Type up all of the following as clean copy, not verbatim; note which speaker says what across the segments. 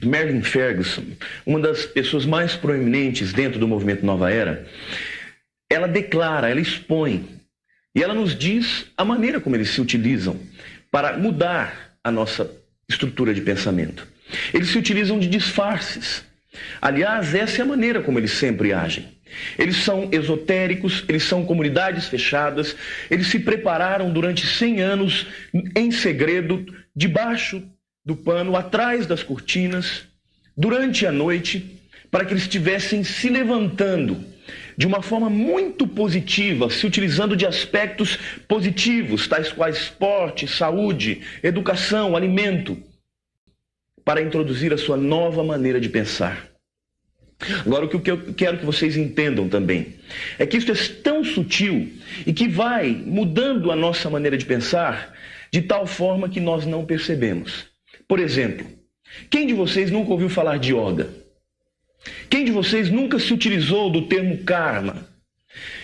Speaker 1: Marilyn Ferguson, uma das pessoas mais proeminentes dentro do movimento Nova Era, ela declara, ela expõe, e ela nos diz a maneira como eles se utilizam para mudar a nossa estrutura de pensamento. Eles se utilizam de disfarces. Aliás, essa é a maneira como eles sempre agem. Eles são esotéricos, eles são comunidades fechadas, eles se prepararam durante 100 anos em segredo, debaixo do pano, atrás das cortinas, durante a noite, para que eles estivessem se levantando de uma forma muito positiva, se utilizando de aspectos positivos, tais quais esporte, saúde, educação, alimento, para introduzir a sua nova maneira de pensar. Agora, o que eu quero que vocês entendam também é que isso é tão sutil e que vai mudando a nossa maneira de pensar de tal forma que nós não percebemos. Por exemplo, quem de vocês nunca ouviu falar de yoga? Quem de vocês nunca se utilizou do termo karma?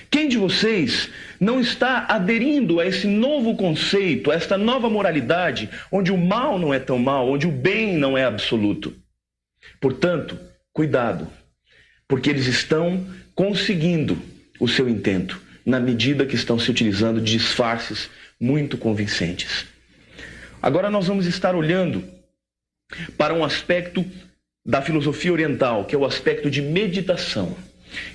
Speaker 1: Quem de vocês não está aderindo a esse novo conceito, a esta nova moralidade, onde o mal não é tão mal, onde o bem não é absoluto? Portanto, cuidado, porque eles estão conseguindo o seu intento, na medida que estão se utilizando de disfarces muito convincentes. Agora nós vamos estar olhando para um aspecto da filosofia oriental, que é o aspecto de meditação.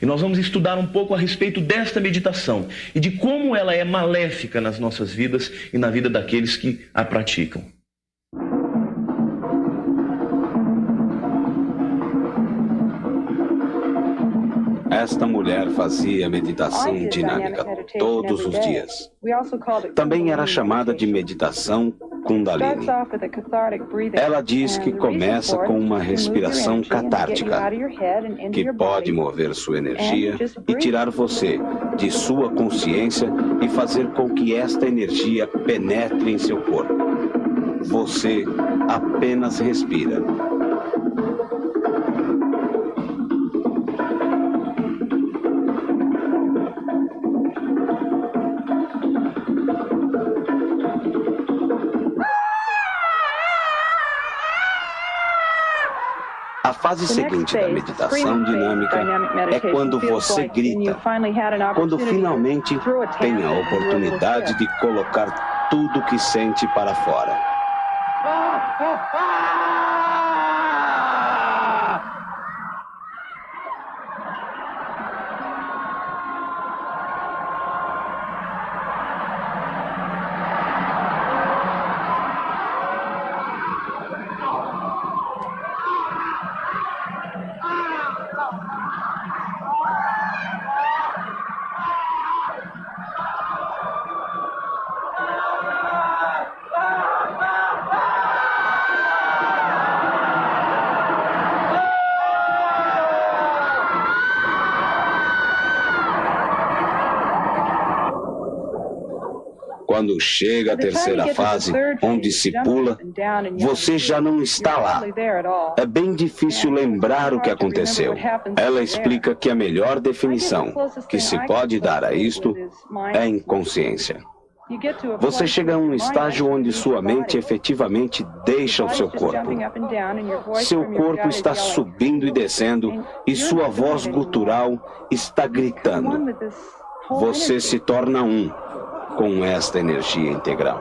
Speaker 1: E nós vamos estudar um pouco a respeito desta meditação e de como ela é maléfica nas nossas vidas e na vida daqueles que a praticam.
Speaker 2: Esta mulher fazia meditação dinâmica todos os dias. Também era chamada de meditação Kundalini. Ela diz que começa com uma respiração catártica, que pode mover sua energia e tirar você de sua consciência e fazer com que esta energia penetre em seu corpo. Você apenas respira. A fase seguinte da meditação dinâmica é quando você grita, quando finalmente tem a oportunidade de colocar tudo que sente para fora. Quando chega a terceira fase, onde se pula, você já não está lá. É bem difícil lembrar o que aconteceu. Ela explica que a melhor definição que se pode dar a isto é inconsciência. Você chega a um estágio onde sua mente efetivamente deixa o seu corpo. Seu corpo está subindo e descendo e sua voz gutural está gritando. Você se torna um com esta energia integral.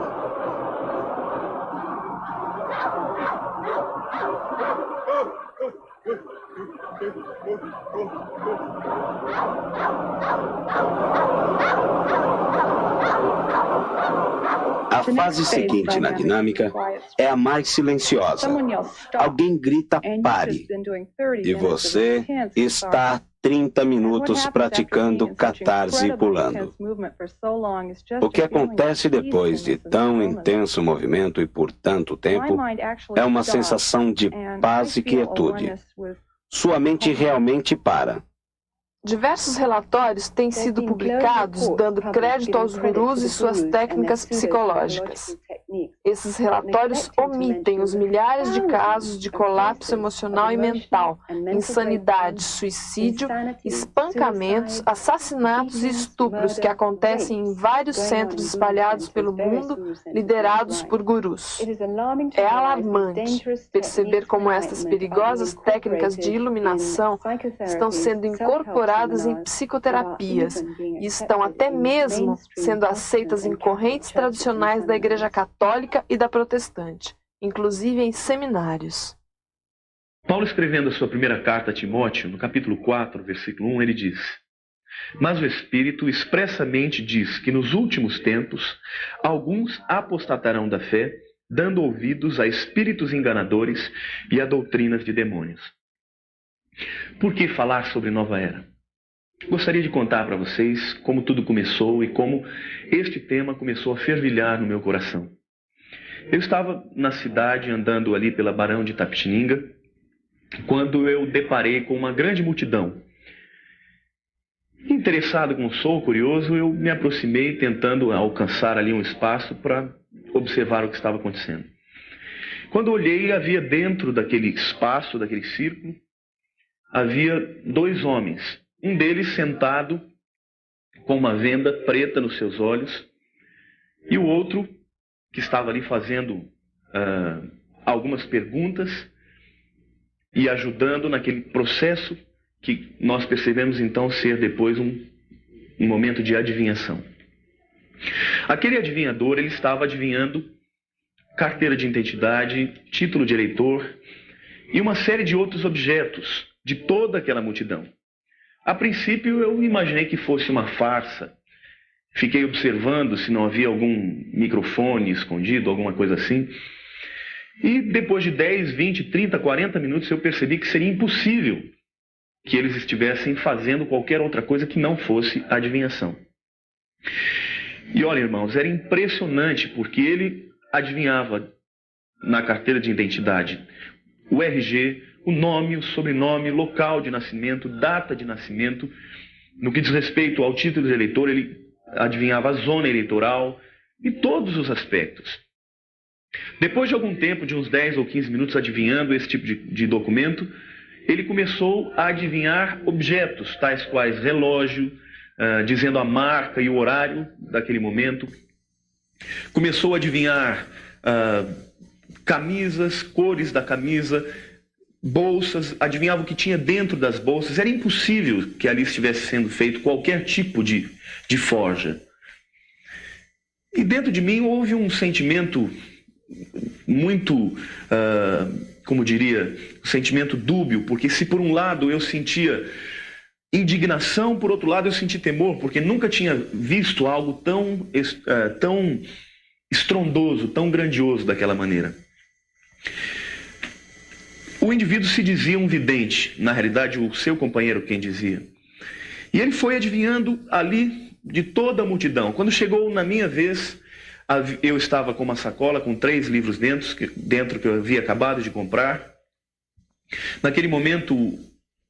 Speaker 2: A fase seguinte na dinâmica é a mais silenciosa. Alguém grita "pare" e você está 30 minutos praticando catarse e pulando. O que acontece depois de tão intenso movimento e por tanto tempo é uma sensação de paz e quietude. Sua mente realmente para.
Speaker 3: Diversos relatórios têm sido publicados dando crédito aos gurus e suas técnicas psicológicas. Esses relatórios omitem os milhares de casos de colapso emocional e mental, insanidade, suicídio, espancamentos, assassinatos e estupros que acontecem em vários centros espalhados pelo mundo, liderados por gurus. É alarmante perceber como estas perigosas técnicas de iluminação estão sendo incorporadas em psicoterapias e estão até mesmo sendo aceitas em correntes tradicionais da Igreja Católica e da Protestante, inclusive em seminários.
Speaker 1: Paulo, escrevendo a sua primeira carta a Timóteo, no capítulo 4, versículo 1, ele diz: Mas o Espírito expressamente diz que nos últimos tempos alguns apostatarão da fé, dando ouvidos a espíritos enganadores e a doutrinas de demônios. Por que falar sobre nova era? Gostaria de contar para vocês como tudo começou e como este tema começou a fervilhar no meu coração. Eu estava na cidade, andando ali pela Barão de Itapetininga, quando eu deparei com uma grande multidão. Interessado como sou, curioso, eu me aproximei tentando alcançar ali um espaço para observar o que estava acontecendo. Quando olhei, havia dentro daquele espaço, daquele círculo, havia dois homens. Um deles sentado com uma venda preta nos seus olhos e o outro que estava ali fazendo algumas perguntas e ajudando naquele processo que nós percebemos então ser depois um momento de adivinhação. Aquele adivinhador, ele estava adivinhando carteira de identidade, título de eleitor e uma série de outros objetos de toda aquela multidão. A princípio eu imaginei que fosse uma farsa. Fiquei observando se não havia algum microfone escondido, alguma coisa assim. E depois de 10, 20, 30, 40 minutos eu percebi que seria impossível que eles estivessem fazendo qualquer outra coisa que não fosse adivinhação. E olha, irmãos, era impressionante porque ele adivinhava na carteira de identidade o RG, o nome, o sobrenome, local de nascimento, data de nascimento. No que diz respeito ao título de eleitor, ele adivinhava a zona eleitoral e todos os aspectos. Depois de algum tempo, de uns 10 ou 15 minutos adivinhando esse tipo de documento, ele começou a adivinhar objetos, tais quais relógio, dizendo a marca e o horário daquele momento. Começou a adivinhar camisas, cores da camisa, bolsas, adivinhava o que tinha dentro das bolsas. Era impossível que ali estivesse sendo feito qualquer tipo de forja. E dentro de mim houve um sentimento muito, como diria, um sentimento dúbio, porque se por um lado eu sentia indignação, por outro lado eu senti temor, porque nunca tinha visto algo tão estrondoso, tão grandioso daquela maneira. O indivíduo se dizia um vidente, na realidade o seu companheiro quem dizia. E ele foi adivinhando ali de toda a multidão. Quando chegou na minha vez, eu estava com uma sacola com 3 livros dentro que eu havia acabado de comprar. Naquele momento,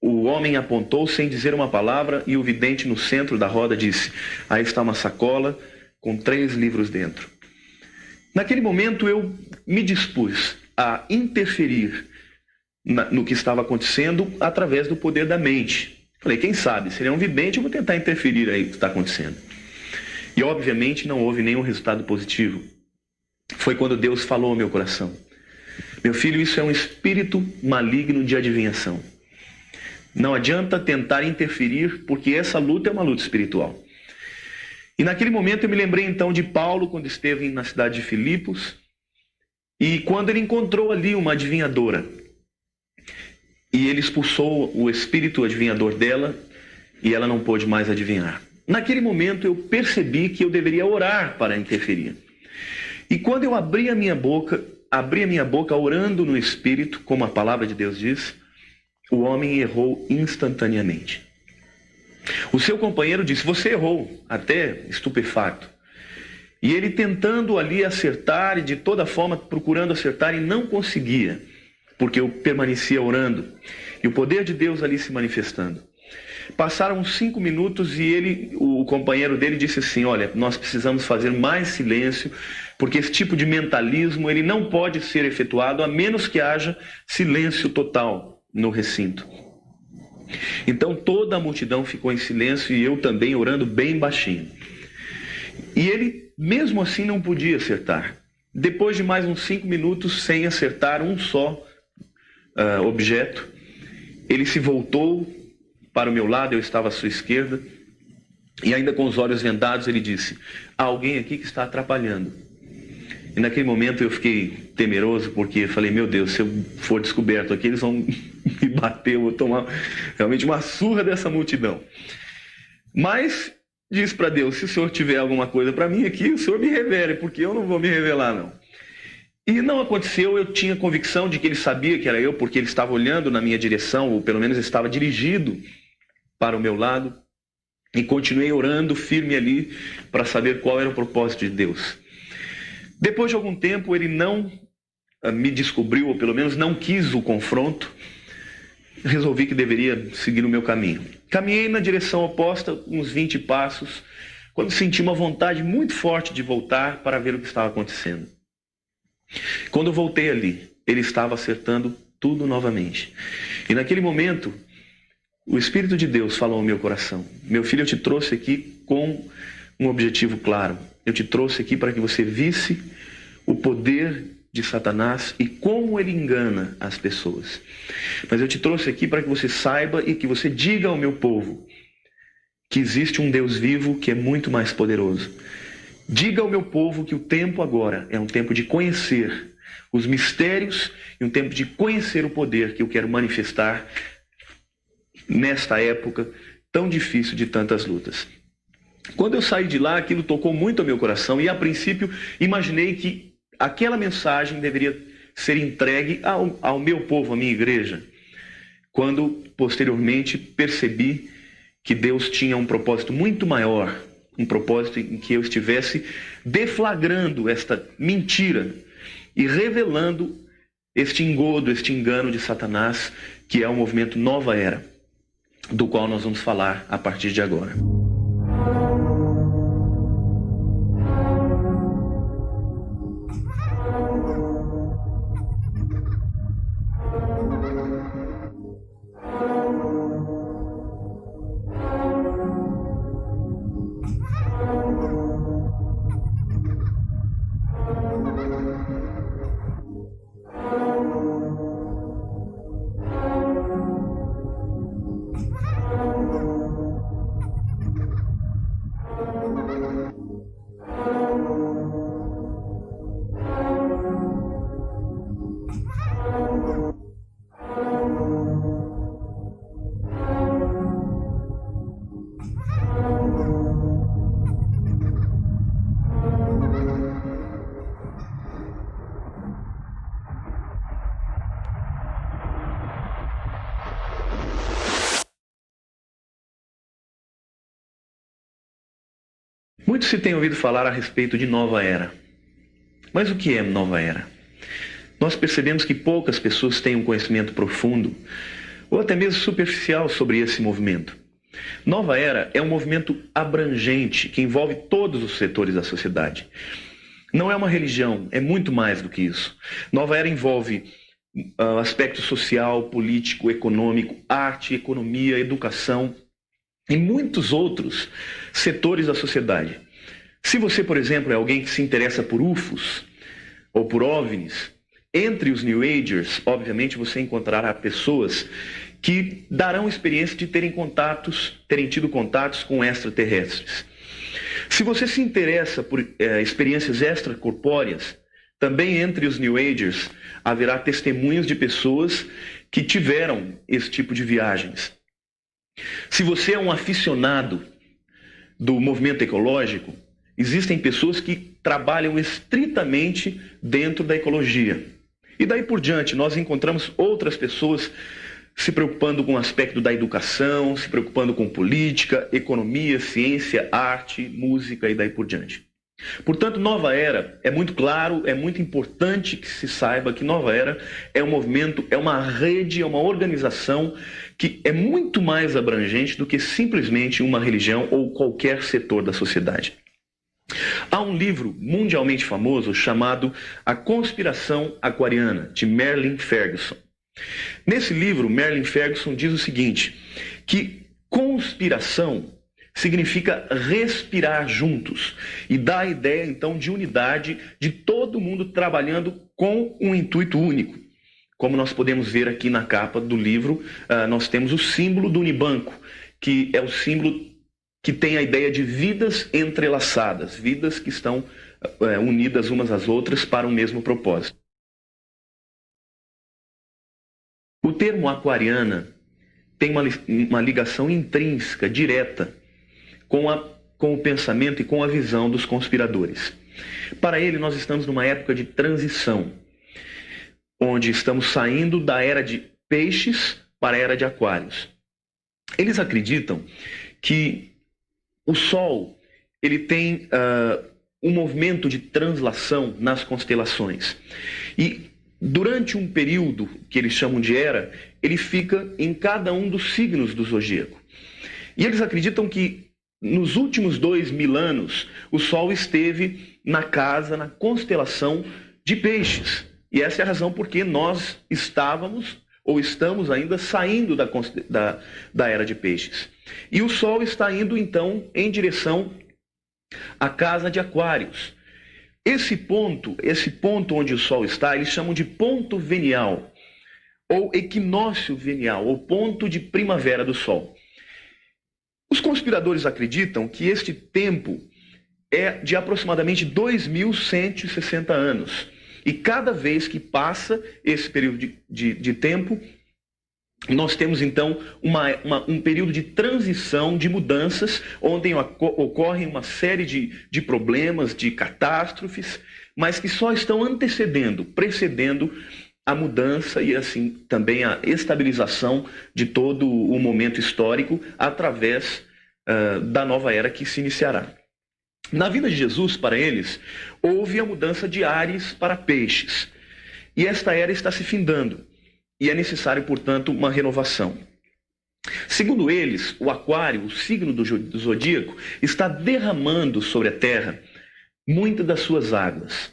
Speaker 1: o homem apontou sem dizer uma palavra e o vidente no centro da roda disse: aí está uma sacola com 3 livros dentro. Naquele momento eu me dispus a interferir no que estava acontecendo através do poder da mente. Falei, quem sabe, se ele é um vidente, eu vou tentar interferir aí no que está acontecendo. E obviamente não houve nenhum resultado positivo. Foi quando Deus falou ao meu coração: meu filho, isso é um espírito maligno de adivinhação. Não adianta tentar interferir, porque essa luta é uma luta espiritual. E naquele momento eu me lembrei então de Paulo, quando esteve na cidade de Filipos, e quando ele encontrou ali uma adivinhadora. E ele expulsou o espírito adivinhador dela, e ela não pôde mais adivinhar. Naquele momento eu percebi que eu deveria orar para interferir. E quando eu abri a minha boca orando no Espírito, como a palavra de Deus diz, o homem errou instantaneamente. O seu companheiro disse: você errou, até estupefato. E ele tentando ali acertar, e de toda forma procurando acertar, e não conseguia, porque eu permanecia orando, e o poder de Deus ali se manifestando. Passaram uns 5 minutos e o companheiro dele disse assim: olha, nós precisamos fazer mais silêncio, porque esse tipo de mentalismo ele não pode ser efetuado a menos que haja silêncio total no recinto. Então toda a multidão ficou em silêncio e eu também orando bem baixinho. E ele, mesmo assim, não podia acertar. Depois de mais uns 5 minutos, sem acertar um só objeto, ele se voltou para o meu lado, eu estava à sua esquerda, e ainda com os olhos vendados ele disse: há alguém aqui que está atrapalhando. E naquele momento eu fiquei temeroso, porque falei: meu Deus, se eu for descoberto aqui, eles vão me bater, eu vou tomar realmente uma surra dessa multidão. Mas disse para Deus: se o Senhor tiver alguma coisa para mim aqui, o Senhor me revele, porque eu não vou me revelar não. E não aconteceu. Eu tinha convicção de que ele sabia que era eu, porque ele estava olhando na minha direção, ou pelo menos estava dirigido para o meu lado, e continuei orando firme ali para saber qual era o propósito de Deus. Depois de algum tempo ele não me descobriu, ou pelo menos não quis o confronto. Resolvi que deveria seguir o meu caminho. Caminhei na direção oposta uns 20 passos, quando senti uma vontade muito forte de voltar para ver o que estava acontecendo. Quando eu voltei ali, ele estava acertando tudo novamente. E naquele momento, o Espírito de Deus falou ao meu coração: meu filho, eu te trouxe aqui com um objetivo claro. Eu te trouxe aqui para que você visse o poder de Satanás e como ele engana as pessoas. Mas eu te trouxe aqui para que você saiba e que você diga ao meu povo que existe um Deus vivo que é muito mais poderoso. Diga ao meu povo que o tempo agora é um tempo de conhecer os mistérios e um tempo de conhecer o poder que eu quero manifestar nesta época tão difícil de tantas lutas. Quando eu saí de lá, aquilo tocou muito ao meu coração e, a princípio, imaginei que aquela mensagem deveria ser entregue ao meu povo, à minha igreja. Quando, posteriormente, percebi que Deus tinha um propósito muito maior, um propósito em que eu estivesse deflagrando esta mentira e revelando este engodo, este engano de Satanás, que é o movimento Nova Era, do qual nós vamos falar a partir de agora. Muito se tem ouvido falar a respeito de Nova Era. Mas o que é Nova Era? Nós percebemos que poucas pessoas têm um conhecimento profundo ou até mesmo superficial sobre esse movimento. Nova Era é um movimento abrangente que envolve todos os setores da sociedade. Não é uma religião, é muito mais do que isso. Nova Era envolve aspecto social, político, econômico, arte, economia, educação e muitos outros setores da sociedade. Se você, por exemplo, é alguém que se interessa por UFOs ou por OVNIs, entre os New Agers, obviamente, você encontrará pessoas que darão experiência de terem tido contatos com extraterrestres. Se você se interessa por experiências extracorpóreas, também entre os New Agers haverá testemunhos de pessoas que tiveram esse tipo de viagens. Se você é um aficionado do movimento ecológico, existem pessoas que trabalham estritamente dentro da ecologia. E daí por diante, nós encontramos outras pessoas se preocupando com o aspecto da educação, se preocupando com política, economia, ciência, arte, música e daí por diante. Portanto, Nova Era, é muito claro, é muito importante que se saiba que Nova Era é um movimento, é uma rede, é uma organização que é muito mais abrangente do que simplesmente uma religião ou qualquer setor da sociedade. Há um livro mundialmente famoso chamado A Conspiração Aquariana, de Merlin Ferguson. Nesse livro, Merlin Ferguson diz o seguinte, que conspiração significa respirar juntos e dá a ideia, então, de unidade, de todo mundo trabalhando com um intuito único. Como nós podemos ver aqui na capa do livro, nós temos o símbolo do Unibanco, que é o símbolo que tem a ideia de vidas entrelaçadas, vidas que estão unidas umas às outras para o mesmo propósito. O termo aquariana tem uma ligação intrínseca, direta, com o pensamento e com a visão dos conspiradores. Para ele, nós estamos numa época de transição, onde estamos saindo da era de peixes para a era de aquários. Eles acreditam que o Sol ele tem um movimento de translação nas constelações. E durante um período que eles chamam de era, ele fica em cada um dos signos do zodíaco. E eles acreditam que nos últimos 2000 anos, o Sol esteve na constelação de peixes. E essa é a razão porque nós estávamos ou estamos ainda saindo da era de peixes. E o Sol está indo, então, em direção à casa de Aquários. Esse ponto onde o Sol está, eles chamam de ponto venial, ou equinócio venial, ou ponto de primavera do Sol. Os conspiradores acreditam que este tempo é de aproximadamente 2.160 anos. E cada vez que passa esse período de tempo, nós temos então um período de transição, de mudanças, onde ocorrem uma série de problemas, de catástrofes, mas que só estão precedendo a mudança e assim também a estabilização de todo o momento histórico através da nova era que se iniciará. Na vida de Jesus, para eles, houve a mudança de Áries para Peixes. E esta era está se findando. E é necessário, portanto, uma renovação. Segundo eles, o Aquário, o signo do zodíaco, está derramando sobre a Terra muitas das suas águas.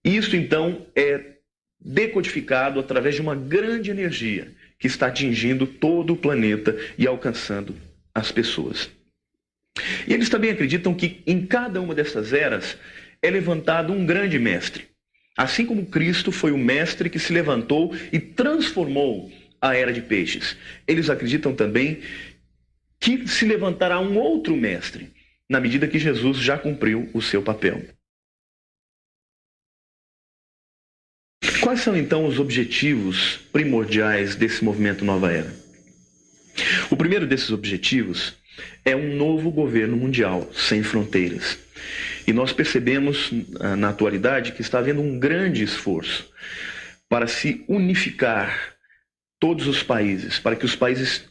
Speaker 1: Isso, então, é decodificado através de uma grande energia que está atingindo todo o planeta e alcançando as pessoas. E eles também acreditam que em cada uma dessas eras é levantado um grande mestre. Assim como Cristo foi o mestre que se levantou e transformou a era de peixes. Eles acreditam também que se levantará um outro mestre, na medida que Jesus já cumpriu o seu papel. Quais são então os objetivos primordiais desse movimento Nova Era? O primeiro desses objetivos é um novo governo mundial, sem fronteiras. E nós percebemos na atualidade que está havendo um grande esforço para se unificar todos os países, para que os países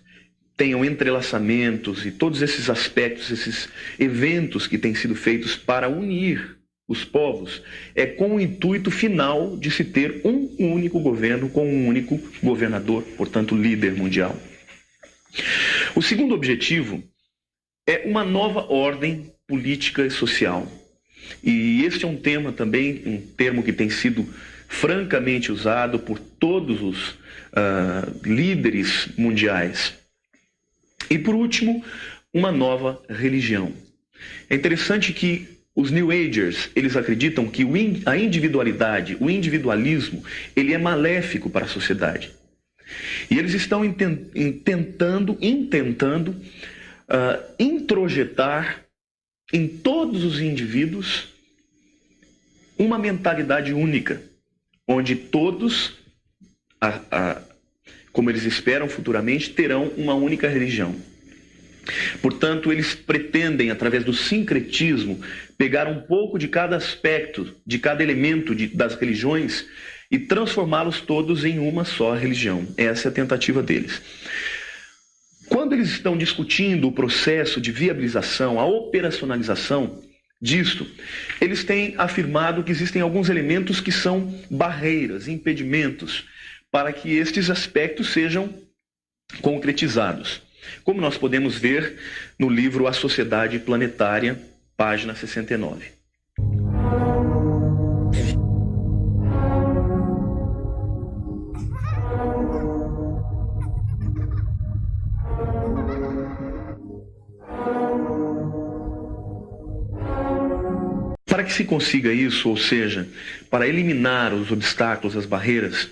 Speaker 1: tenham entrelaçamentos e todos esses aspectos, esses eventos que têm sido feitos para unir os povos, é com o intuito final de se ter um único governo com um único governador, portanto líder mundial. O segundo objetivo é uma nova ordem política e social. E este é um tema também, um termo que tem sido francamente usado por todos os líderes mundiais. E por último, uma nova religião. É interessante que os New Agers, eles acreditam que a individualidade, o individualismo, ele é maléfico para a sociedade. E eles estão intentando introjetar em todos os indivíduos uma mentalidade única, onde todos, como eles esperam futuramente, terão uma única religião. Portanto, eles pretendem, através do sincretismo, pegar um pouco de cada aspecto, de cada elemento das religiões e transformá-los todos em uma só religião. Essa é a tentativa deles. Quando eles estão discutindo o processo de viabilização, a operacionalização disto, eles têm afirmado que existem alguns elementos que são barreiras, impedimentos, para que estes aspectos sejam concretizados, como nós podemos ver no livro A Sociedade Planetária, página 69. Para que se consiga isso, ou seja, para eliminar os obstáculos, as barreiras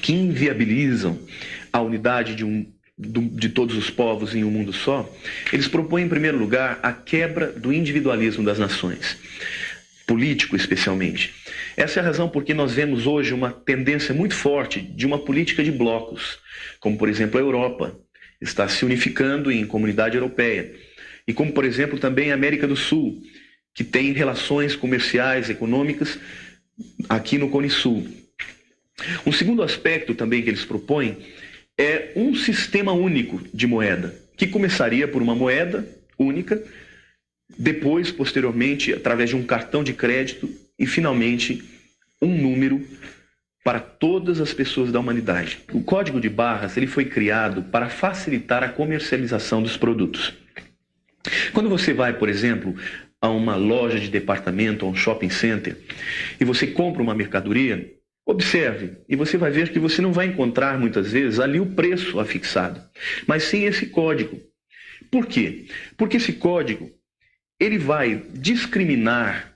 Speaker 1: que inviabilizam a unidade de todos os povos em um mundo só, eles propõem, em primeiro lugar, a quebra do individualismo das nações, político especialmente. Essa é a razão por que nós vemos hoje uma tendência muito forte de uma política de blocos, como, por exemplo, a Europa está se unificando em comunidade europeia, e como, por exemplo, também a América do Sul, que tem relações comerciais, econômicas, aqui no Cone Sul. Um segundo aspecto também que eles propõem é um sistema único de moeda, que começaria por uma moeda única, depois, posteriormente, através de um cartão de crédito e, finalmente, um número para todas as pessoas da humanidade. O código de barras ele foi criado para facilitar a comercialização dos produtos. Quando você vai, por exemplo, a uma loja de departamento, a um shopping center, e você compra uma mercadoria, observe, e você vai ver que você não vai encontrar, muitas vezes, ali o preço afixado, mas sim esse código. Por quê? Porque esse código, ele vai discriminar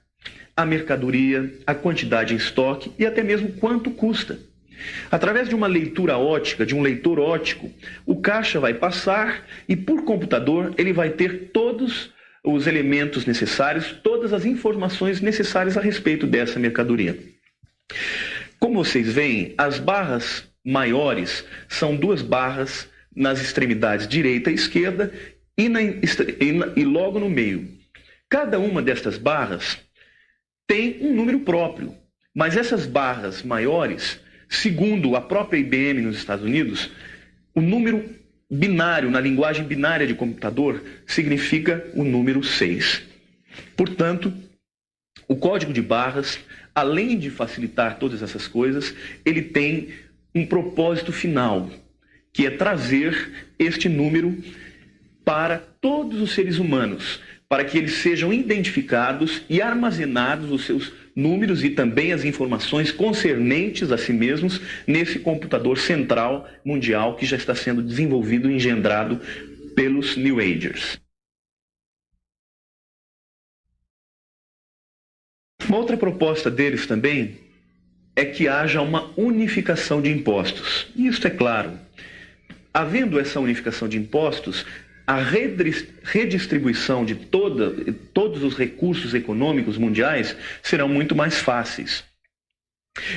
Speaker 1: a mercadoria, a quantidade em estoque e até mesmo quanto custa. Através de uma leitura ótica, de um leitor ótico, o caixa vai passar e, por computador, ele vai ter todos os elementos necessários, todas as informações necessárias a respeito dessa mercadoria. Como vocês veem, as barras maiores são duas barras nas extremidades direita e esquerda e logo no meio. Cada uma destas barras tem um número próprio, mas essas barras maiores, segundo a própria IBM nos Estados Unidos, o número binário, na linguagem binária de computador, significa o número 6. Portanto, o código de barras, além de facilitar todas essas coisas, ele tem um propósito final, que é trazer este número para todos os seres humanos, para que eles sejam identificados e armazenados os seus números e também as informações concernentes a si mesmos nesse computador central mundial que já está sendo desenvolvido e engendrado pelos New Agers. Uma outra proposta deles também é que haja uma unificação de impostos. E isso é claro. Havendo essa unificação de impostos, a redistribuição de todos os recursos econômicos mundiais serão muito mais fáceis.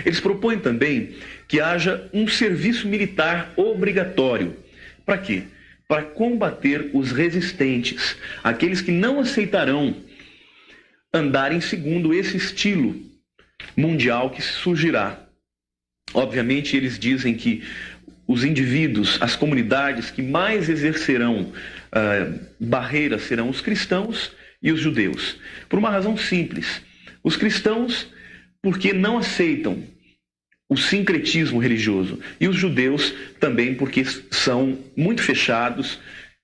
Speaker 1: Eles propõem também que haja um serviço militar obrigatório. Para quê? Para combater os resistentes, aqueles que não aceitarão andarem segundo esse estilo mundial que surgirá. Obviamente, eles dizem que os indivíduos, as comunidades que mais exercerão barreiras serão os cristãos e os judeus. Por uma razão simples. Os cristãos, porque não aceitam o sincretismo religioso. E os judeus também porque são muito fechados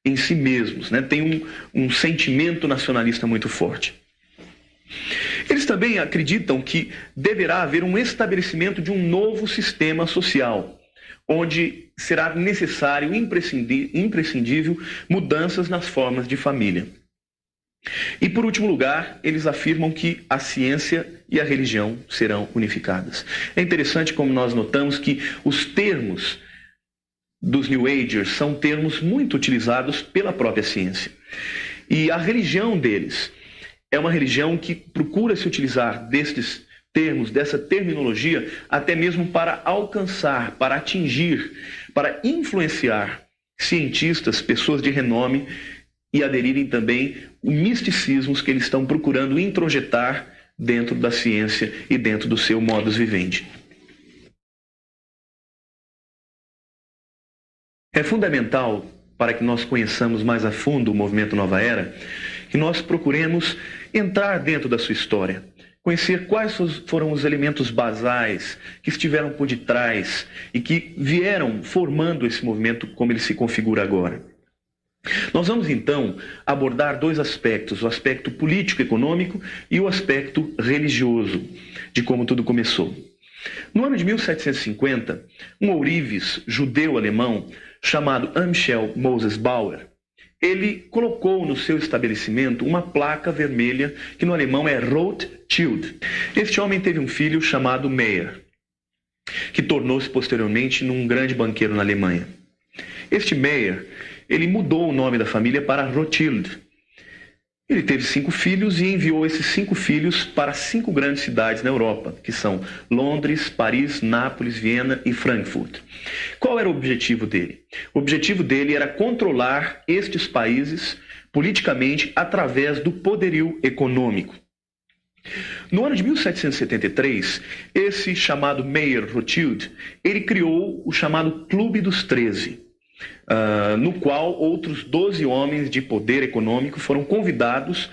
Speaker 1: em si mesmos, né? Tem um sentimento nacionalista muito forte. Eles também acreditam que deverá haver um estabelecimento de um novo sistema social, onde será necessário, imprescindível, mudanças nas formas de família. E, por último lugar, eles afirmam que a ciência e a religião serão unificadas. É interessante como nós notamos que os termos dos New Agers são termos muito utilizados pela própria ciência. E a religião deles é uma religião que procura se utilizar destes termos, dessa terminologia, até mesmo para alcançar, para atingir, para influenciar cientistas, pessoas de renome e aderirem também os misticismos que eles estão procurando introjetar dentro da ciência e dentro do seu modus vivendi. É fundamental, para que nós conheçamos mais a fundo o movimento Nova Era, que nós procuremos entrar dentro da sua história, conhecer quais foram os elementos basais que estiveram por detrás e que vieram formando esse movimento como ele se configura agora. Nós vamos, então, abordar dois aspectos, o aspecto político-econômico e o aspecto religioso, de como tudo começou. No ano de 1750, um ourives judeu-alemão chamado Amschel Moses Bauer, ele colocou no seu estabelecimento uma placa vermelha que no alemão é Rothschild. Este homem teve um filho chamado Meyer, que tornou-se posteriormente num grande banqueiro na Alemanha. Este Meyer, ele mudou o nome da família para Rothschild. Ele teve 5 filhos e enviou esses 5 filhos para 5 grandes cidades na Europa, que são Londres, Paris, Nápoles, Viena e Frankfurt. Qual era o objetivo dele? O objetivo dele era controlar estes países politicamente através do poderio econômico. No ano de 1773, esse chamado Meyer Rothschild, ele criou o chamado Clube dos 13. No qual outros 12 homens de poder econômico foram convidados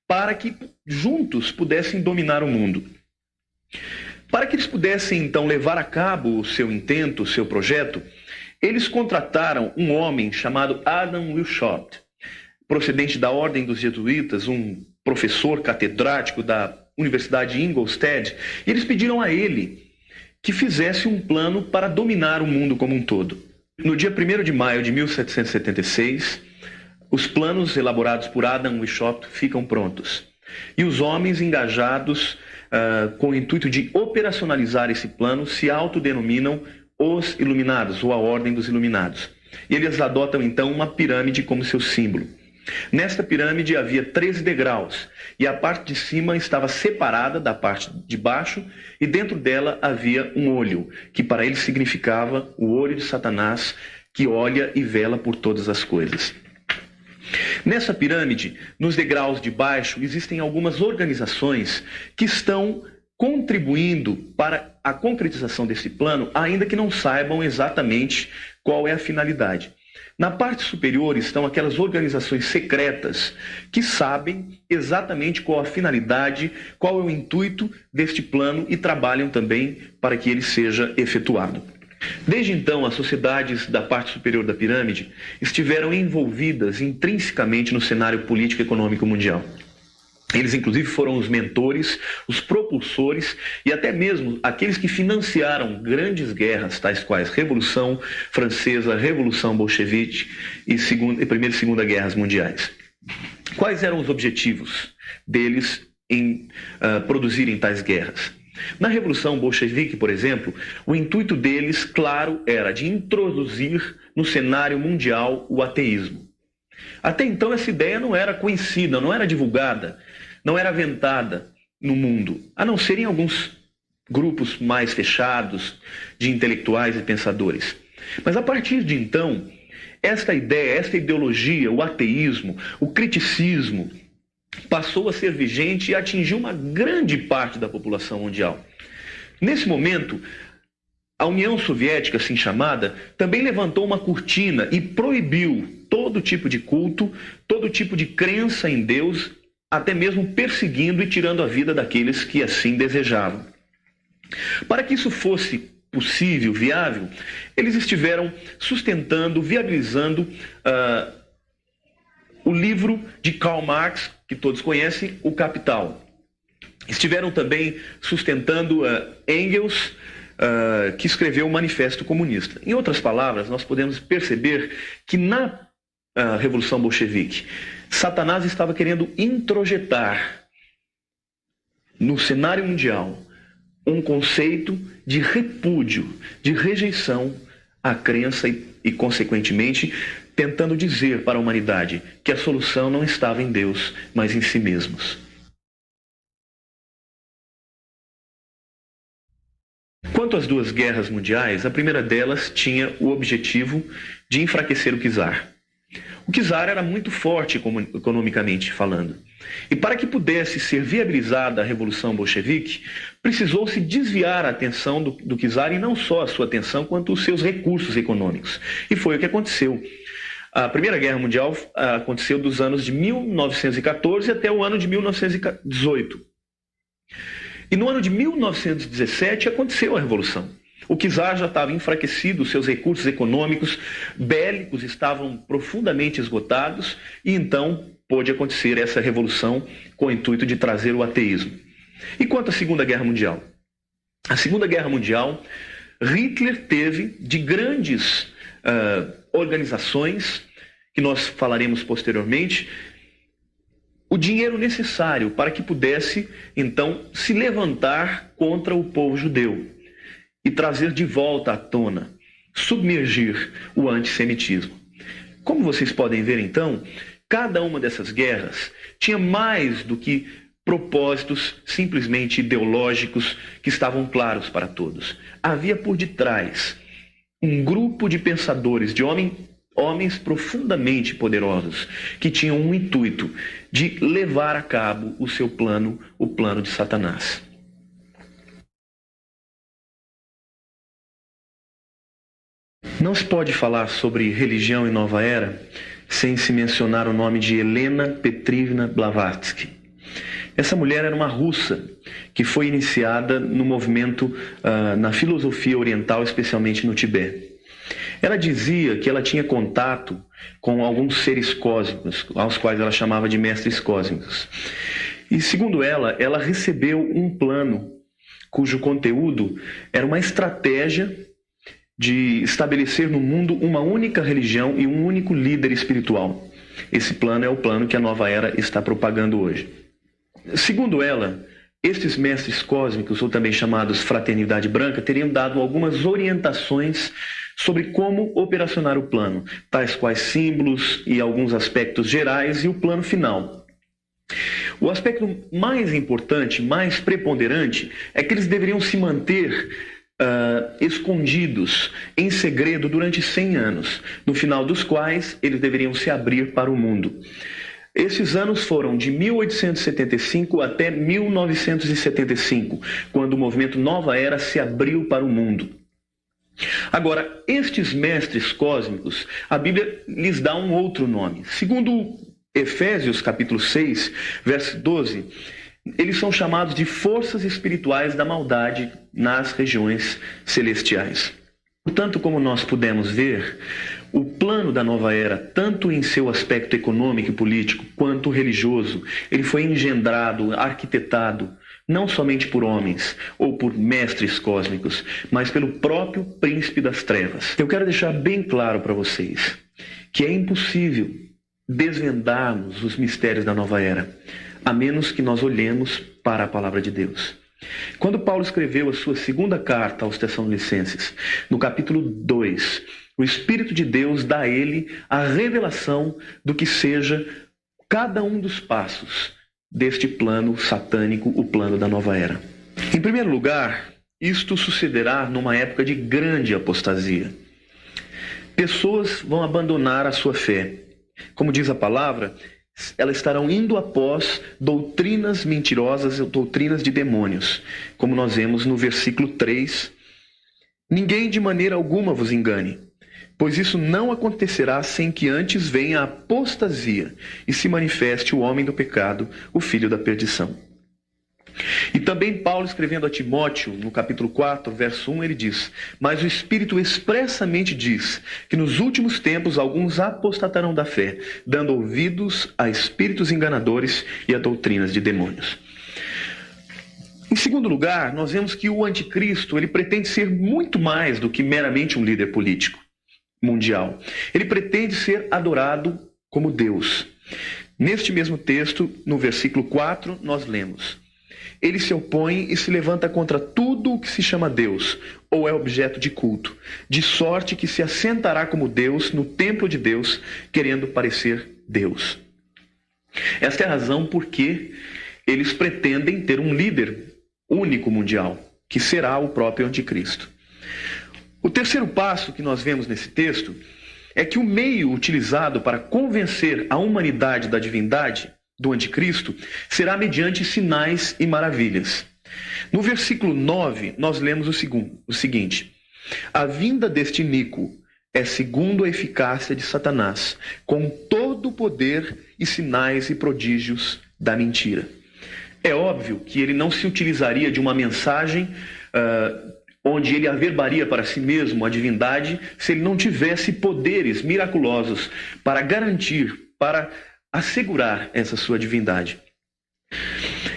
Speaker 1: para que juntos pudessem dominar o mundo. Para que eles pudessem, então, levar a cabo o seu intento, o seu projeto, eles contrataram um homem chamado Adam Weishaupt, procedente da Ordem dos Jesuítas, um professor catedrático da Universidade de Ingolstadt, e eles pediram a ele que fizesse um plano para dominar o mundo como um todo. No dia 1º de maio de 1776, os planos elaborados por Adam Weishaupt ficam prontos. E os homens engajados com o intuito de operacionalizar esse plano se autodenominam os Iluminados, ou a Ordem dos Iluminados. E eles adotam então uma pirâmide como seu símbolo. Nesta pirâmide havia 13 degraus, e a parte de cima estava separada da parte de baixo, e dentro dela havia um olho, que para eles significava o olho de Satanás, que olha e vela por todas as coisas. Nessa pirâmide, nos degraus de baixo, existem algumas organizações que estão contribuindo para a concretização desse plano, ainda que não saibam exatamente qual é a finalidade. Na parte superior estão aquelas organizações secretas que sabem exatamente qual a finalidade, qual é o intuito deste plano e trabalham também para que ele seja efetuado. Desde então, as sociedades da parte superior da pirâmide estiveram envolvidas intrinsecamente no cenário político e econômico mundial. Eles, inclusive, foram os mentores, os propulsores e até mesmo aqueles que financiaram grandes guerras, tais quais Revolução Francesa, Revolução Bolchevique e Primeira e Segunda Guerras Mundiais. Quais eram os objetivos deles em produzirem tais guerras? Na Revolução Bolchevique, por exemplo, o intuito deles, claro, era de introduzir no cenário mundial o ateísmo. Até então essa ideia não era conhecida, não era divulgada, não era aventada no mundo, a não ser em alguns grupos mais fechados de intelectuais e pensadores. Mas a partir de então, esta ideia, esta ideologia, o ateísmo, o criticismo, passou a ser vigente e atingiu uma grande parte da população mundial. Nesse momento, a União Soviética, assim chamada, também levantou uma cortina e proibiu todo tipo de culto, todo tipo de crença em Deus, até mesmo perseguindo e tirando a vida daqueles que assim desejavam. Para que isso fosse possível, viável, eles estiveram sustentando, viabilizando o livro de Karl Marx, que todos conhecem, O Capital. Estiveram também sustentando Engels, que escreveu o Manifesto Comunista. Em outras palavras, nós podemos perceber que na Revolução Bolchevique, Satanás estava querendo introjetar no cenário mundial um conceito de repúdio, de rejeição à crença e consequentemente, tentando dizer para a humanidade que a solução não estava em Deus, mas em si mesmos. Quanto às duas guerras mundiais, a primeira delas tinha o objetivo de enfraquecer o czar. O czar era muito forte economicamente falando. E para que pudesse ser viabilizada a Revolução Bolchevique, precisou-se desviar a atenção do czar, e não só a sua atenção, quanto os seus recursos econômicos. E foi o que aconteceu. A Primeira Guerra Mundial aconteceu dos anos de 1914 até o ano de 1918. E no ano de 1917 aconteceu a Revolução. O czar já estava enfraquecido, seus recursos econômicos, bélicos estavam profundamente esgotados, e então pôde acontecer essa revolução com o intuito de trazer o ateísmo. E quanto à Segunda Guerra Mundial? A Segunda Guerra Mundial, Hitler teve de grandes organizações, que nós falaremos posteriormente, o dinheiro necessário para que pudesse, então, se levantar contra o povo judeu e trazer de volta à tona, submergir o antissemitismo. Como vocês podem ver, então, cada uma dessas guerras tinha mais do que propósitos simplesmente ideológicos que estavam claros para todos. Havia por detrás um grupo de pensadores, de homens profundamente poderosos, que tinham um intuito de levar a cabo o seu plano, o plano de Satanás. Não se pode falar sobre religião em Nova Era sem se mencionar o nome de Helena Petrovna Blavatsky. Essa mulher era uma russa que foi iniciada no movimento, na filosofia oriental, especialmente no Tibete. Ela dizia que ela tinha contato com alguns seres cósmicos, aos quais ela chamava de mestres cósmicos. E, segundo ela recebeu um plano cujo conteúdo era uma estratégia de estabelecer no mundo uma única religião e um único líder espiritual. Esse plano é o plano que a Nova Era está propagando hoje. Segundo ela, estes mestres cósmicos, ou também chamados Fraternidade Branca, teriam dado algumas orientações sobre como operacionar o plano, tais quais símbolos e alguns aspectos gerais e o plano final. O aspecto mais importante, mais preponderante, é que eles deveriam se manter escondidos em segredo durante 100 anos, no final dos quais eles deveriam se abrir para o mundo. Esses anos foram de 1875 até 1975, quando o movimento Nova Era se abriu para o mundo. Agora, estes mestres cósmicos, a Bíblia lhes dá um outro nome. Segundo Efésios capítulo 6, verso 12, eles são chamados de forças espirituais da maldade nas regiões celestiais. Portanto, como nós pudemos ver, o plano da Nova Era, tanto em seu aspecto econômico e político, quanto religioso, ele foi engendrado, arquitetado, não somente por homens ou por mestres cósmicos, mas pelo próprio príncipe das trevas. Eu quero deixar bem claro para vocês que é impossível desvendarmos os mistérios da Nova Era, a menos que nós olhemos para a palavra de Deus. Quando Paulo escreveu a sua segunda carta aos Tessalonicenses, no capítulo 2, o Espírito de Deus dá a ele a revelação do que seja cada um dos passos deste plano satânico, o plano da Nova Era. Em primeiro lugar, isto sucederá numa época de grande apostasia. Pessoas vão abandonar a sua fé. Como diz a palavra, elas estarão indo após doutrinas mentirosas, doutrinas de demônios. Como nós vemos no versículo 3, ninguém de maneira alguma vos engane, pois isso não acontecerá sem que antes venha a apostasia e se manifeste o homem do pecado, o filho da perdição. E também Paulo, escrevendo a Timóteo, no capítulo 4, verso 1, ele diz: mas o Espírito expressamente diz que nos últimos tempos alguns apostatarão da fé, dando ouvidos a espíritos enganadores e a doutrinas de demônios. Em segundo lugar, nós vemos que o anticristo, ele pretende ser muito mais do que meramente um líder político mundial. Ele pretende ser adorado como Deus. Neste mesmo texto, no versículo 4, nós lemos: ele se opõe e se levanta contra tudo o que se chama Deus, ou é objeto de culto, de sorte que se assentará como Deus no templo de Deus, querendo parecer Deus. Esta é a razão por que eles pretendem ter um líder único mundial, que será o próprio anticristo. O terceiro passo que nós vemos nesse texto é que o meio utilizado para convencer a humanidade da divindade do anticristo será mediante sinais e maravilhas. No versículo 9, nós lemos o seguinte: a vinda deste iníquo é segundo a eficácia de Satanás, com todo o poder e sinais e prodígios da mentira. É óbvio que ele não se utilizaria de uma mensagem onde ele averbaria para si mesmo a divindade se ele não tivesse poderes miraculosos para garantir, para assegurar essa sua divindade.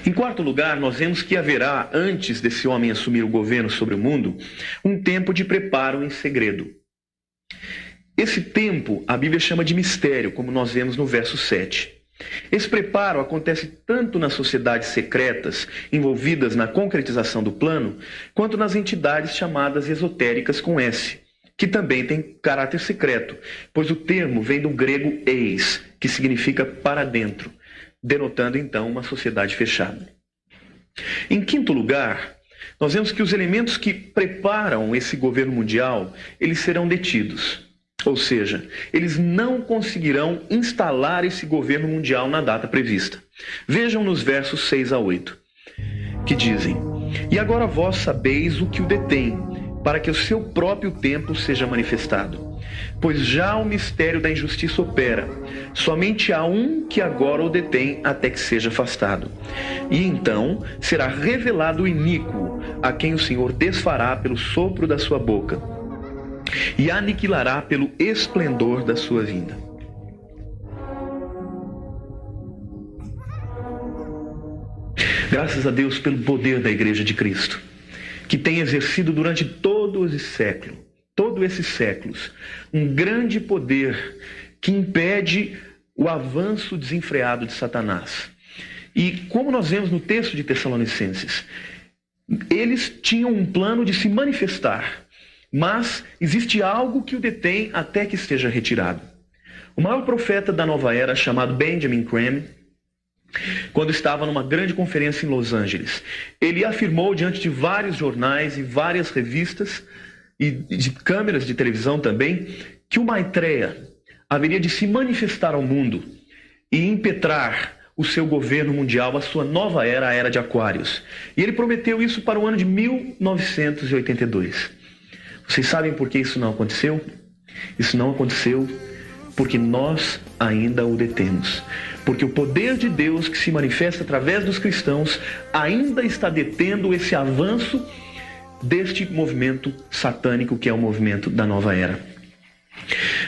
Speaker 1: Em quarto lugar, nós vemos que haverá, antes desse homem assumir o governo sobre o mundo, um tempo de preparo em segredo. Esse tempo a Bíblia chama de mistério, como nós vemos no verso 7. Esse preparo acontece tanto nas sociedades secretas envolvidas na concretização do plano, quanto nas entidades chamadas esotéricas com S, que também têm caráter secreto, pois o termo vem do grego eis, que significa para dentro, denotando então uma sociedade fechada. Em quinto lugar, nós vemos que os elementos que preparam esse governo mundial, eles serão detidos. Ou seja, eles não conseguirão instalar esse governo mundial na data prevista. Vejam nos versos 6 a 8, que dizem: E agora vós sabeis o que o detém, para que o seu próprio tempo seja manifestado. Pois já o mistério da injustiça opera, somente há um que agora o detém até que seja afastado. E então será revelado o iníquo, a quem o Senhor desfará pelo sopro da sua boca, e aniquilará pelo esplendor da sua vinda. Graças a Deus pelo poder da Igreja de Cristo, que tem exercido durante todos esses séculos, um grande poder que impede o avanço desenfreado de Satanás. E como nós vemos no texto de Tessalonicenses, eles tinham um plano de se manifestar, mas existe algo que o detém até que esteja retirado. O maior profeta da nova era, chamado Benjamin Crane, quando estava numa grande conferência em Los Angeles, ele afirmou diante de vários jornais e várias revistas e de câmeras de televisão também, que o Maitreya haveria de se manifestar ao mundo e impetrar o seu governo mundial, a sua nova era, a era de Aquários. E ele prometeu isso para o ano de 1982. Vocês sabem por que isso não aconteceu? Isso não aconteceu porque nós ainda o detemos. Porque o poder de Deus que se manifesta através dos cristãos ainda está detendo esse avanço deste movimento satânico que é o movimento da nova era.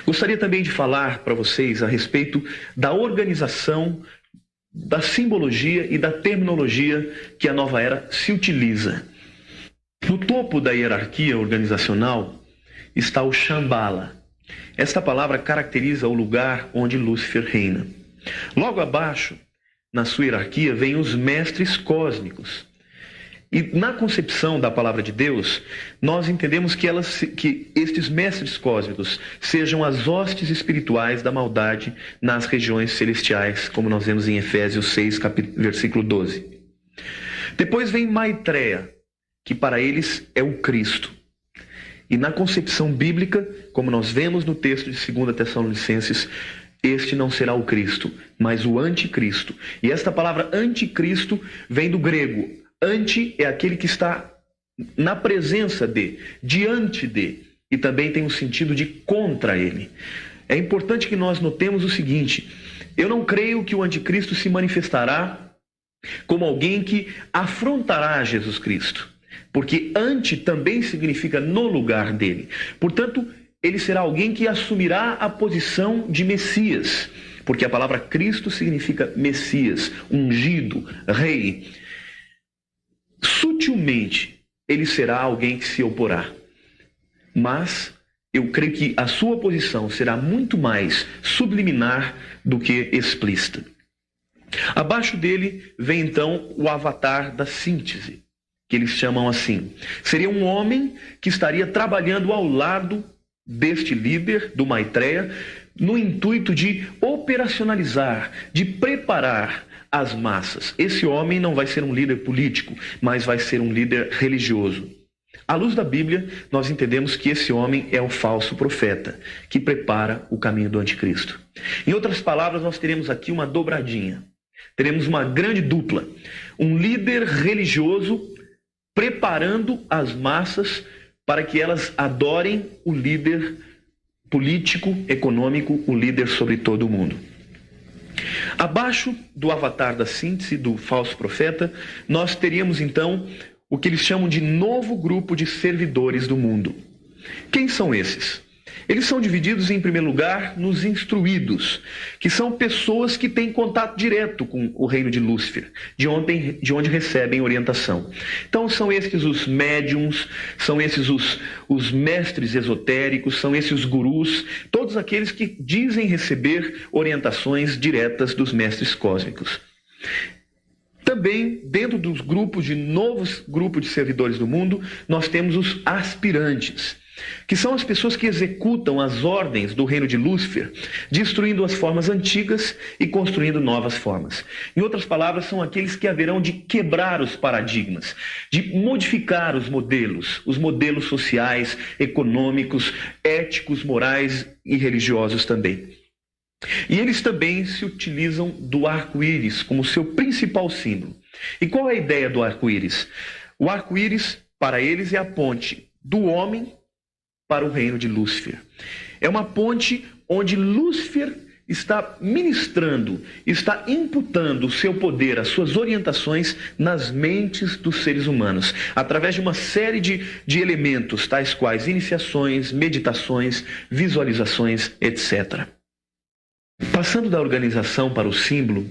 Speaker 1: Gostaria também de falar para vocês a respeito da organização, da simbologia e da terminologia que a nova era se utiliza. No topo da hierarquia organizacional está o Shambhala. Esta palavra caracteriza o lugar onde Lúcifer reina. Logo abaixo, na sua hierarquia, vêm os mestres cósmicos. E na concepção da palavra de Deus, nós entendemos que estes mestres cósmicos sejam as hostes espirituais da maldade nas regiões celestiais, como nós vemos em Efésios 6, versículo 12. Depois vem Maitreya, que para eles é o Cristo. E na concepção bíblica, como nós vemos no texto de 2 Tessalonicenses, este não será o Cristo, mas o anticristo. E esta palavra anticristo vem do grego. Anti é aquele que está na presença de, diante de, e também tem o sentido de contra ele. É importante que nós notemos o seguinte: eu não creio que o anticristo se manifestará como alguém que afrontará Jesus Cristo, porque ante também significa no lugar dele. Portanto, ele será alguém que assumirá a posição de Messias, porque a palavra Cristo significa Messias, ungido, rei. Sutilmente, ele será alguém que se oporá. Mas eu creio que a sua posição será muito mais subliminar do que explícita. Abaixo dele vem então o avatar da síntese, que eles chamam assim. Seria um homem que estaria trabalhando ao lado deste líder, do Maitreya, no intuito de operacionalizar, de preparar as massas. Esse homem não vai ser um líder político, mas vai ser um líder religioso. À luz da Bíblia, nós entendemos que esse homem é o falso profeta, que prepara o caminho do anticristo. Em outras palavras, nós teremos aqui uma dobradinha. Teremos uma grande dupla. Um líder religioso preparando as massas para que elas adorem o líder político, econômico, o líder sobre todo o mundo. Abaixo do avatar da síntese, do falso profeta, nós teríamos então o que eles chamam de novo grupo de servidores do mundo. Quem são esses? Eles são divididos, em primeiro lugar, nos instruídos, que são pessoas que têm contato direto com o reino de Lúcifer, de onde recebem orientação. Então, são esses os médiums, são esses os mestres esotéricos, são esses os gurus, todos aqueles que dizem receber orientações diretas dos mestres cósmicos. Também, dentro dos grupos de novos grupos de servidores do mundo, nós temos os aspirantes, que são as pessoas que executam as ordens do reino de Lúcifer, destruindo as formas antigas e construindo novas formas. Em outras palavras, são aqueles que haverão de quebrar os paradigmas, de modificar os modelos sociais, econômicos, éticos, morais e religiosos também. E eles também se utilizam do arco-íris como seu principal símbolo. E qual é a ideia do arco-íris? O arco-íris, para eles, é a ponte do homem para o reino de Lúcifer. É uma ponte onde Lúcifer está ministrando, está imputando o seu poder, as suas orientações nas mentes dos seres humanos, através de uma série de elementos, tais quais iniciações, meditações, visualizações, etc. Passando da organização para o símbolo,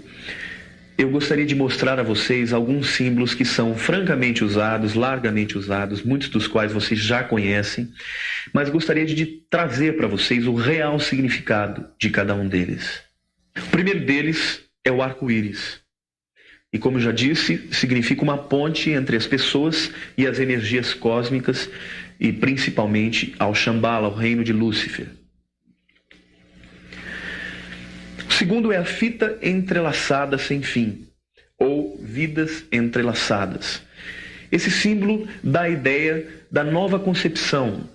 Speaker 1: eu gostaria de mostrar a vocês alguns símbolos que são francamente usados, largamente usados, muitos dos quais vocês já conhecem, mas gostaria de trazer para vocês o real significado de cada um deles. O primeiro deles é o arco-íris. E como já disse, significa uma ponte entre as pessoas e as energias cósmicas e principalmente ao Shambhala, ao reino de Lúcifer. O segundo é a fita entrelaçada sem fim, ou vidas entrelaçadas. Esse símbolo dá a ideia da nova concepção,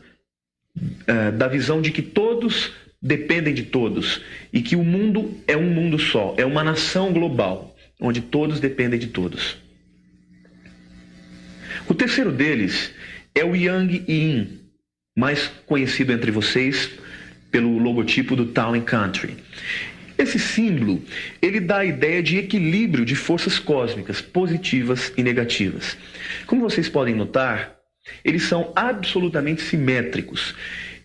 Speaker 1: da visão de que todos dependem de todos e que o mundo é um mundo só, é uma nação global, onde todos dependem de todos. O terceiro deles é o Yang e Yin, mais conhecido entre vocês pelo logotipo do Town and Country. Esse símbolo, ele dá a ideia de equilíbrio de forças cósmicas, positivas e negativas. Como vocês podem notar, eles são absolutamente simétricos.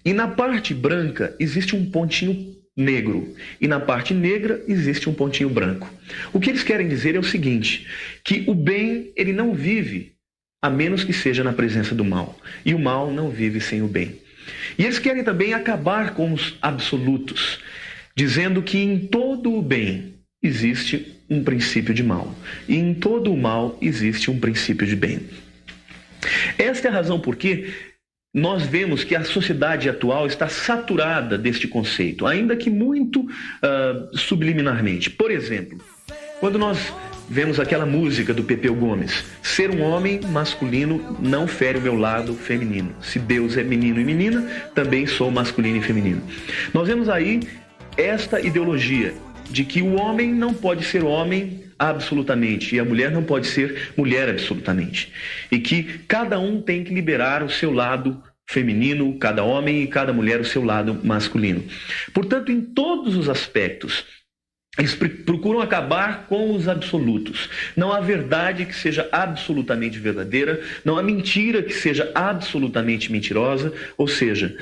Speaker 1: E na parte branca existe um pontinho negro. E na parte negra existe um pontinho branco. O que eles querem dizer é o seguinte, que o bem, ele não vive a menos que seja na presença do mal. E o mal não vive sem o bem. E eles querem também acabar com os absolutos, dizendo que em todo o bem existe um princípio de mal, e em todo o mal existe um princípio de bem. Esta é a razão por que nós vemos que a sociedade atual está saturada deste conceito, ainda que muito subliminarmente. Por exemplo, quando nós vemos aquela música do Pepeu Gomes, ser um homem masculino não fere o meu lado feminino. Se Deus é menino e menina, também sou masculino e feminino. Nós vemos aí esta ideologia de que o homem não pode ser homem absolutamente e a mulher não pode ser mulher absolutamente. E que cada um tem que liberar o seu lado feminino, cada homem e cada mulher o seu lado masculino. Portanto, em todos os aspectos, eles procuram acabar com os absolutos. Não há verdade que seja absolutamente verdadeira, não há mentira que seja absolutamente mentirosa, ou seja,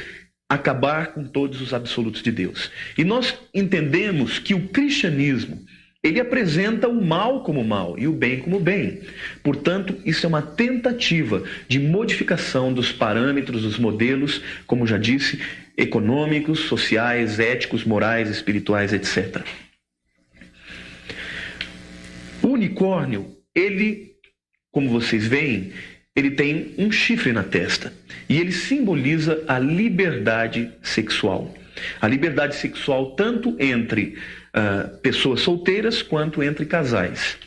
Speaker 1: acabar com todos os absolutos de Deus. E nós entendemos que o cristianismo, ele apresenta o mal como mal e o bem como bem. Portanto, isso é uma tentativa de modificação dos parâmetros, dos modelos, como já disse, econômicos, sociais, éticos, morais, espirituais, etc. O unicórnio, ele, como vocês veem, ele tem um chifre na testa e ele simboliza a liberdade sexual. A liberdade sexual tanto entre pessoas solteiras quanto entre casais.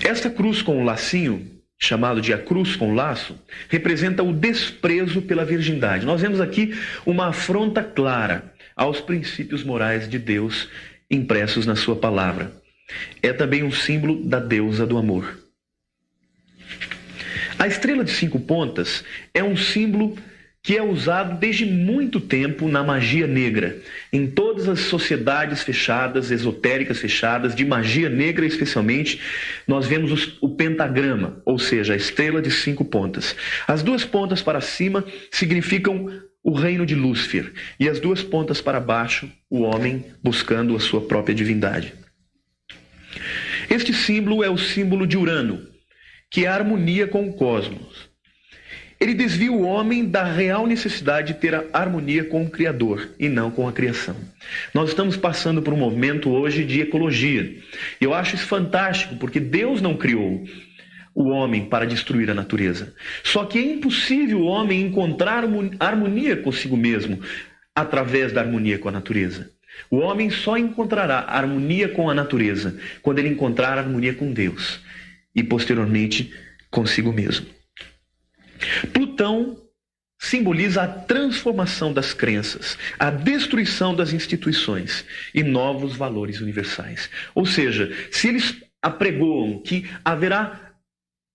Speaker 1: Esta cruz com o lacinho, chamado de a cruz com laço, representa o desprezo pela virgindade. Nós vemos aqui uma afronta clara aos princípios morais de Deus impressos na sua palavra. É também um símbolo da deusa do amor. A estrela de 5 pontas é um símbolo que é usado desde muito tempo na magia negra. Em todas as sociedades fechadas, esotéricas fechadas, de magia negra especialmente, nós vemos o pentagrama, ou seja, a estrela de 5 pontas. As 2 pontas para cima significam o reino de Lúcifer, e as 2 pontas para baixo, o homem buscando a sua própria divindade. Este símbolo é o símbolo de Urano, que é a harmonia com o cosmos. Ele desvia o homem da real necessidade de ter a harmonia com o Criador e não com a criação. Nós estamos passando por um movimento hoje de ecologia. E eu acho isso fantástico, porque Deus não criou o homem para destruir a natureza. Só que é impossível o homem encontrar harmonia consigo mesmo através da harmonia com a natureza. O homem só encontrará harmonia com a natureza quando ele encontrar harmonia com Deus e, posteriormente, consigo mesmo. Plutão simboliza a transformação das crenças, a destruição das instituições e novos valores universais. Ou seja, se eles apregoam que haverá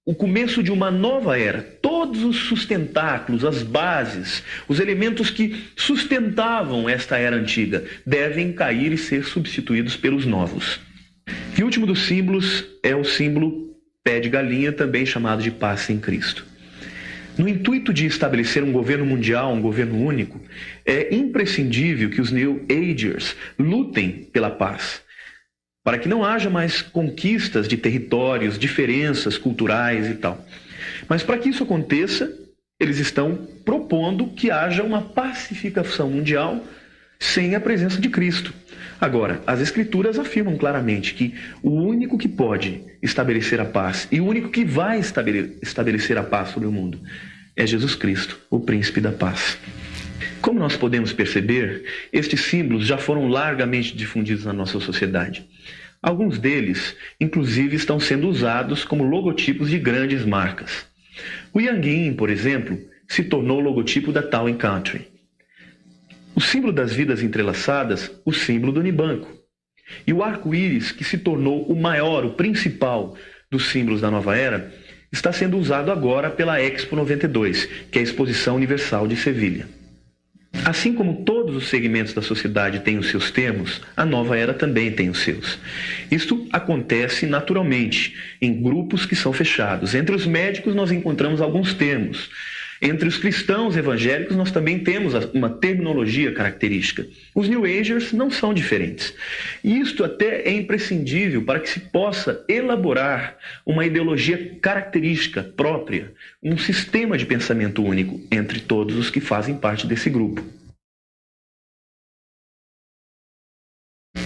Speaker 1: o começo de uma nova era, todos os sustentáculos, as bases, os elementos que sustentavam esta era antiga devem cair e ser substituídos pelos novos. E o último dos símbolos é o símbolo pé de galinha, também chamado de paz em Cristo. No intuito de estabelecer um governo mundial, um governo único, é imprescindível que os New Agers lutem pela paz, para que não haja mais conquistas de territórios, diferenças culturais e tal. Mas para que isso aconteça, eles estão propondo que haja uma pacificação mundial sem a presença de Cristo. Agora, as Escrituras afirmam claramente que o único que pode estabelecer a paz e o único que vai estabelecer a paz sobre o mundo é Jesus Cristo, o príncipe da paz. Como nós podemos perceber, estes símbolos já foram largamente difundidos na nossa sociedade. Alguns deles, inclusive, estão sendo usados como logotipos de grandes marcas. O Yang Yin, por exemplo, se tornou o logotipo da Town & Country. O símbolo das vidas entrelaçadas, o símbolo do Unibanco. E o arco-íris, que se tornou o maior, o principal dos símbolos da nova era, está sendo usado agora pela Expo 92, que é a Exposição Universal de Sevilha. Assim como todos os segmentos da sociedade têm os seus termos, a nova era também tem os seus. Isto acontece naturalmente, em grupos que são fechados. Entre os médicos nós encontramos alguns termos. Entre os cristãos evangélicos, nós também temos uma terminologia característica. Os New Agers não são diferentes. E isto até é imprescindível para que se possa elaborar uma ideologia característica própria, um sistema de pensamento único entre todos os que fazem parte desse grupo.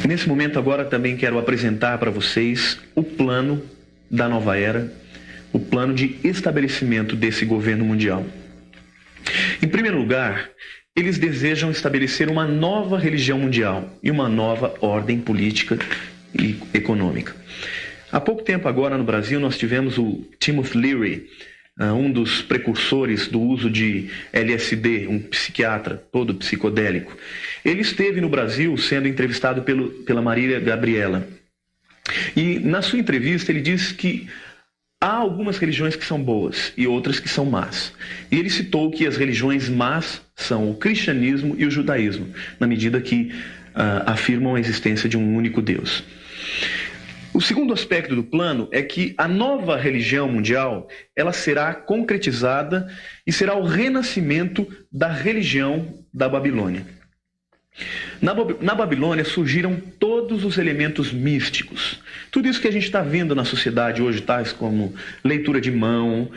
Speaker 1: Nesse momento agora também quero apresentar para vocês o plano da nova era, o plano de estabelecimento desse governo mundial. Em primeiro lugar, eles desejam estabelecer uma nova religião mundial e uma nova ordem política e econômica. Há pouco tempo agora no Brasil nós tivemos o Timothy Leary, um dos precursores do uso de LSD, um psiquiatra todo psicodélico. Ele esteve no Brasil sendo entrevistado pela Marília Gabriela. E na sua entrevista ele disse que há algumas religiões que são boas e outras que são más. E ele citou que as religiões más são o cristianismo e o judaísmo, na medida que afirmam a existência de um único Deus. O segundo aspecto do plano é que a nova religião mundial, ela será concretizada e será o renascimento da religião da Babilônia. Na Babilônia surgiram todos os elementos místicos. Tudo isso que a gente está vendo na sociedade hoje, tais como leitura de mão,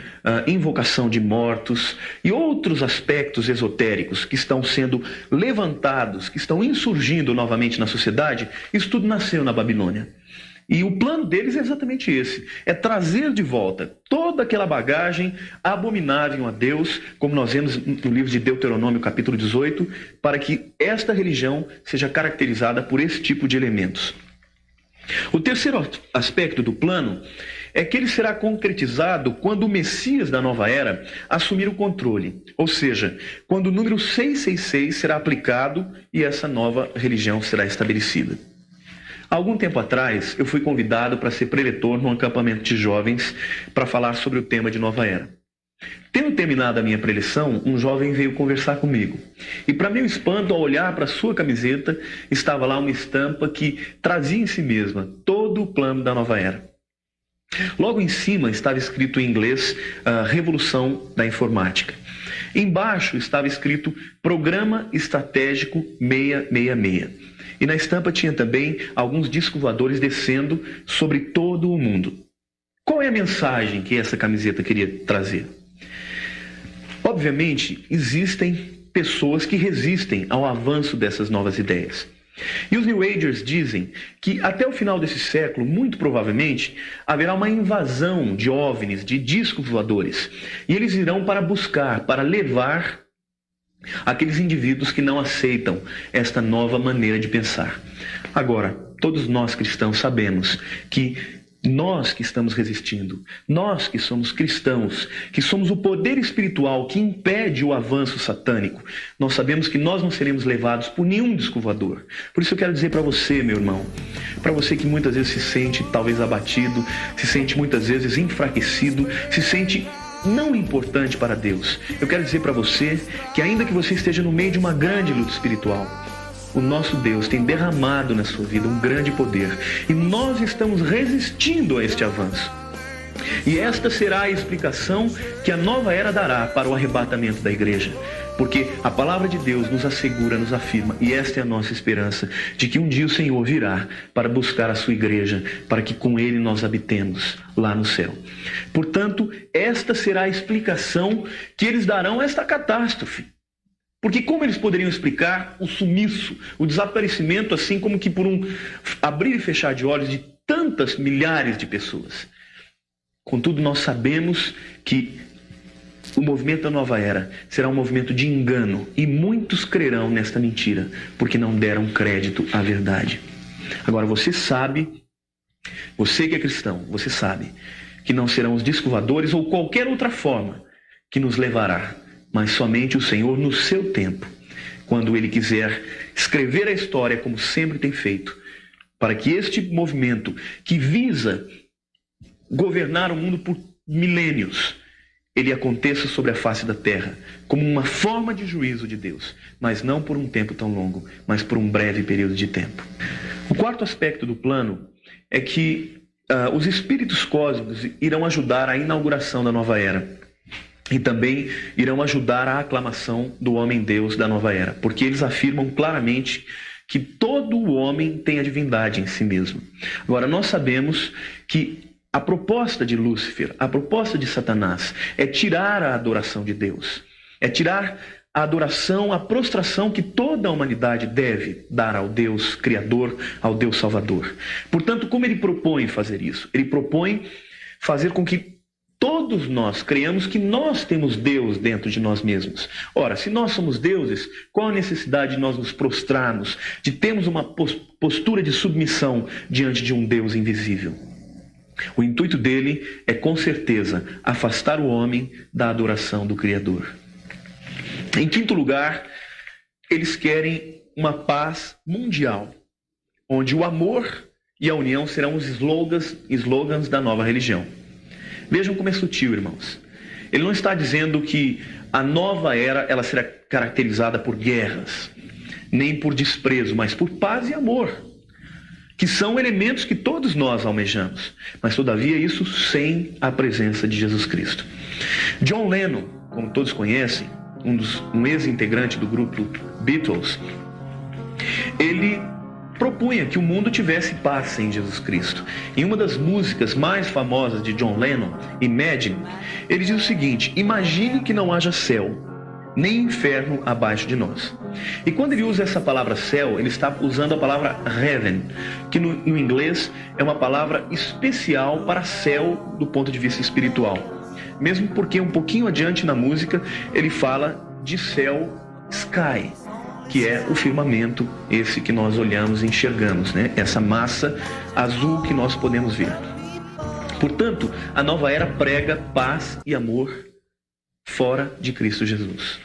Speaker 1: invocação de mortos e outros aspectos esotéricos que estão sendo levantados, que estão insurgindo novamente na sociedade, isso tudo nasceu na Babilônia. E o plano deles é exatamente esse, é trazer de volta toda aquela bagagem abominável a Deus, como nós vemos no livro de Deuteronômio, capítulo 18, para que esta religião seja caracterizada por esse tipo de elementos. O terceiro aspecto do plano é que ele será concretizado quando o Messias da nova era assumir o controle, ou seja, quando o número 666 será aplicado e essa nova religião será estabelecida. Há algum tempo atrás, eu fui convidado para ser preletor num acampamento de jovens para falar sobre o tema de nova era. Tendo terminado a minha preleção, um jovem veio conversar comigo. E para meu espanto, ao olhar para sua camiseta, estava lá uma estampa que trazia em si mesma todo o plano da nova era. Logo em cima estava escrito em inglês a Revolução da Informática. Embaixo estava escrito Programa Estratégico 666. E na estampa tinha também alguns discos voadores descendo sobre todo o mundo. Qual é a mensagem que essa camiseta queria trazer? Obviamente, existem pessoas que resistem ao avanço dessas novas ideias. E os New Agers dizem que até o final desse século, muito provavelmente, haverá uma invasão de OVNIs, de discos voadores. E eles irão para buscar, para levar aqueles indivíduos que não aceitam esta nova maneira de pensar. Agora, todos nós cristãos sabemos que nós que estamos resistindo, nós que somos cristãos, que somos o poder espiritual que impede o avanço satânico, nós sabemos que nós não seremos levados por nenhum disco voador. Por isso eu quero dizer para você, meu irmão, para você que muitas vezes se sente talvez abatido, se sente muitas vezes enfraquecido, se sente não importante para Deus, eu quero dizer para você que ainda que você esteja no meio de uma grande luta espiritual, o nosso Deus tem derramado na sua vida um grande poder e nós estamos resistindo a este avanço. E esta será a explicação que a nova era dará para o arrebatamento da igreja. Porque a palavra de Deus nos assegura, nos afirma, e esta é a nossa esperança, de que um dia o Senhor virá para buscar a sua igreja, para que com Ele nós habitemos lá no céu. Portanto, esta será a explicação que eles darão a esta catástrofe. Porque como eles poderiam explicar o sumiço, o desaparecimento, assim como que por um abrir e fechar de olhos de tantas milhares de pessoas? Contudo, nós sabemos que o movimento da nova era será um movimento de engano e muitos crerão nesta mentira, porque não deram crédito à verdade. Agora, você sabe, você que é cristão, você sabe que não serão os discos voadores ou qualquer outra forma que nos levará, mas somente o Senhor no seu tempo, quando Ele quiser escrever a história como sempre tem feito, para que este movimento que visa governar o mundo por milênios, ele aconteça sobre a face da terra, como uma forma de juízo de Deus, mas não por um tempo tão longo, mas por um breve período de tempo. O quarto aspecto do plano é que os espíritos cósmicos irão ajudar a inauguração da nova era. E também irão ajudar a aclamação do homem-deus da nova era, porque eles afirmam claramente que todo o homem tem a divindade em si mesmo. Agora, nós sabemos que a proposta de Lúcifer, a proposta de Satanás, é tirar a adoração de Deus, é tirar a adoração, a prostração que toda a humanidade deve dar ao Deus Criador, ao Deus Salvador. Portanto, como ele propõe fazer isso? Ele propõe fazer com que todos nós creiamos que nós temos Deus dentro de nós mesmos. Ora, se nós somos deuses, qual a necessidade de nós nos prostrarmos, de termos uma postura de submissão diante de um Deus invisível? O intuito dele é, com certeza, afastar o homem da adoração do Criador. Em quinto lugar, eles querem uma paz mundial, onde o amor e a união serão os slogans da nova religião. Vejam como é sutil, irmãos. Ele não está dizendo que a nova era ela será caracterizada por guerras, nem por desprezo, mas por paz e amor, que são elementos que todos nós almejamos, mas todavia isso sem a presença de Jesus Cristo. John Lennon, como todos conhecem, um ex-integrante do grupo Beatles, ele propunha que o mundo tivesse paz sem Jesus Cristo. Em uma das músicas mais famosas de John Lennon, Imagine, ele diz o seguinte: imagine que não haja céu, nem inferno abaixo de nós. E quando ele usa essa palavra céu, ele está usando a palavra heaven, que no inglês é uma palavra especial para céu do ponto de vista espiritual. Mesmo porque um pouquinho adiante na música ele fala de céu, sky, que é o firmamento, esse que nós olhamos e enxergamos, né? Essa massa azul que nós podemos ver. Portanto, a nova era prega paz e amor fora de Cristo Jesus.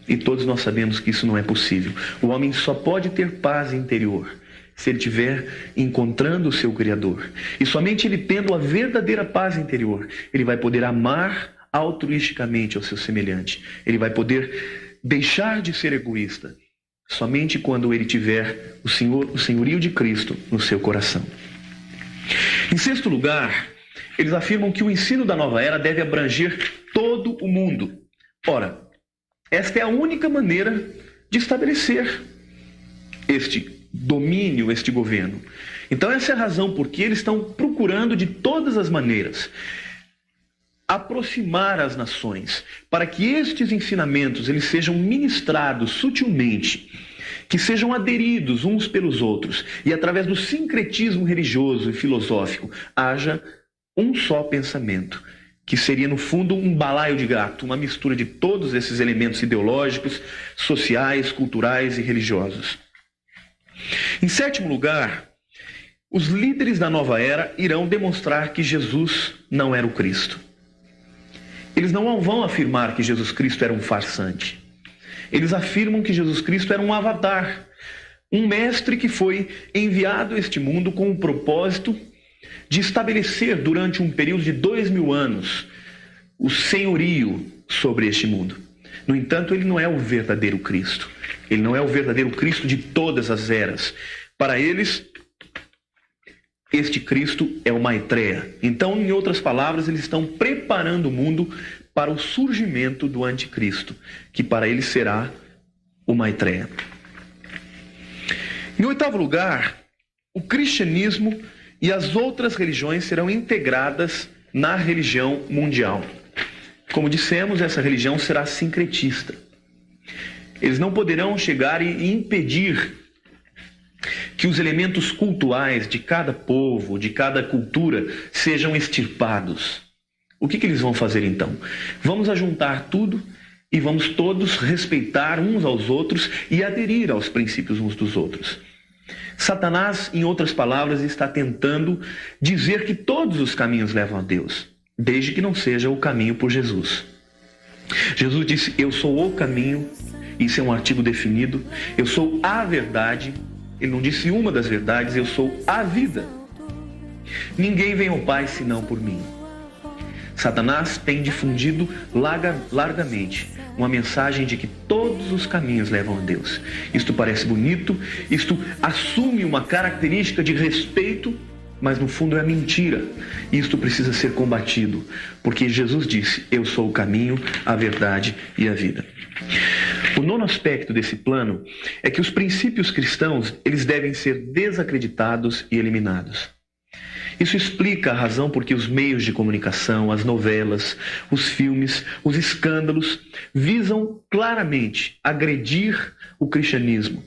Speaker 1: E todos nós sabemos que isso não é possível. O homem só pode ter paz interior se ele estiver encontrando o seu Criador. E somente ele tendo a verdadeira paz interior, ele vai poder amar altruisticamente ao seu semelhante. Ele vai poder deixar de ser egoísta somente quando ele tiver o senhorio de Cristo no seu coração. Em sexto lugar, eles afirmam que o ensino da nova era deve abranger todo o mundo. Ora, esta é a única maneira de estabelecer este domínio, este governo. Então essa é a razão por que eles estão procurando de todas as maneiras aproximar as nações, para que estes ensinamentos eles sejam ministrados sutilmente, que sejam aderidos uns pelos outros, e através do sincretismo religioso e filosófico haja um só pensamento, que seria no fundo um balaio de gato, uma mistura de todos esses elementos ideológicos, sociais, culturais e religiosos. Em sétimo lugar, os líderes da nova era irão demonstrar que Jesus não era o Cristo. Eles não vão afirmar que Jesus Cristo era um farsante. Eles afirmam que Jesus Cristo era um avatar, um mestre que foi enviado a este mundo com o propósito de estabelecer durante um período de 2000 anos o senhorio sobre este mundo. No entanto, ele não é o verdadeiro Cristo. Ele não é o verdadeiro Cristo de todas as eras. Para eles, este Cristo é o Maitreya. Então, em outras palavras, eles estão preparando o mundo para o surgimento do anticristo, que para eles será o Maitreya. Em oitavo lugar, o cristianismo e as outras religiões serão integradas na religião mundial. Como dissemos, essa religião será sincretista. Eles não poderão chegar e impedir que os elementos cultuais de cada povo, de cada cultura, sejam extirpados. O que eles vão fazer então? Vamos ajuntar tudo e vamos todos respeitar uns aos outros e aderir aos princípios uns dos outros. Satanás, em outras palavras, está tentando dizer que todos os caminhos levam a Deus, desde que não seja o caminho por Jesus. Jesus disse: eu sou o caminho, isso é um artigo definido, eu sou a verdade. Ele não disse uma das verdades, eu sou a vida. Ninguém vem ao Pai senão por mim. Satanás tem difundido largamente uma mensagem de que todos os caminhos levam a Deus. Isto parece bonito, isto assume uma característica de respeito, mas no fundo é mentira. Isto precisa ser combatido, porque Jesus disse: eu sou o caminho, a verdade e a vida. O nono aspecto desse plano é que os princípios cristãos, eles devem ser desacreditados e eliminados. Isso explica a razão por que os meios de comunicação, as novelas, os filmes, os escândalos visam claramente agredir o cristianismo.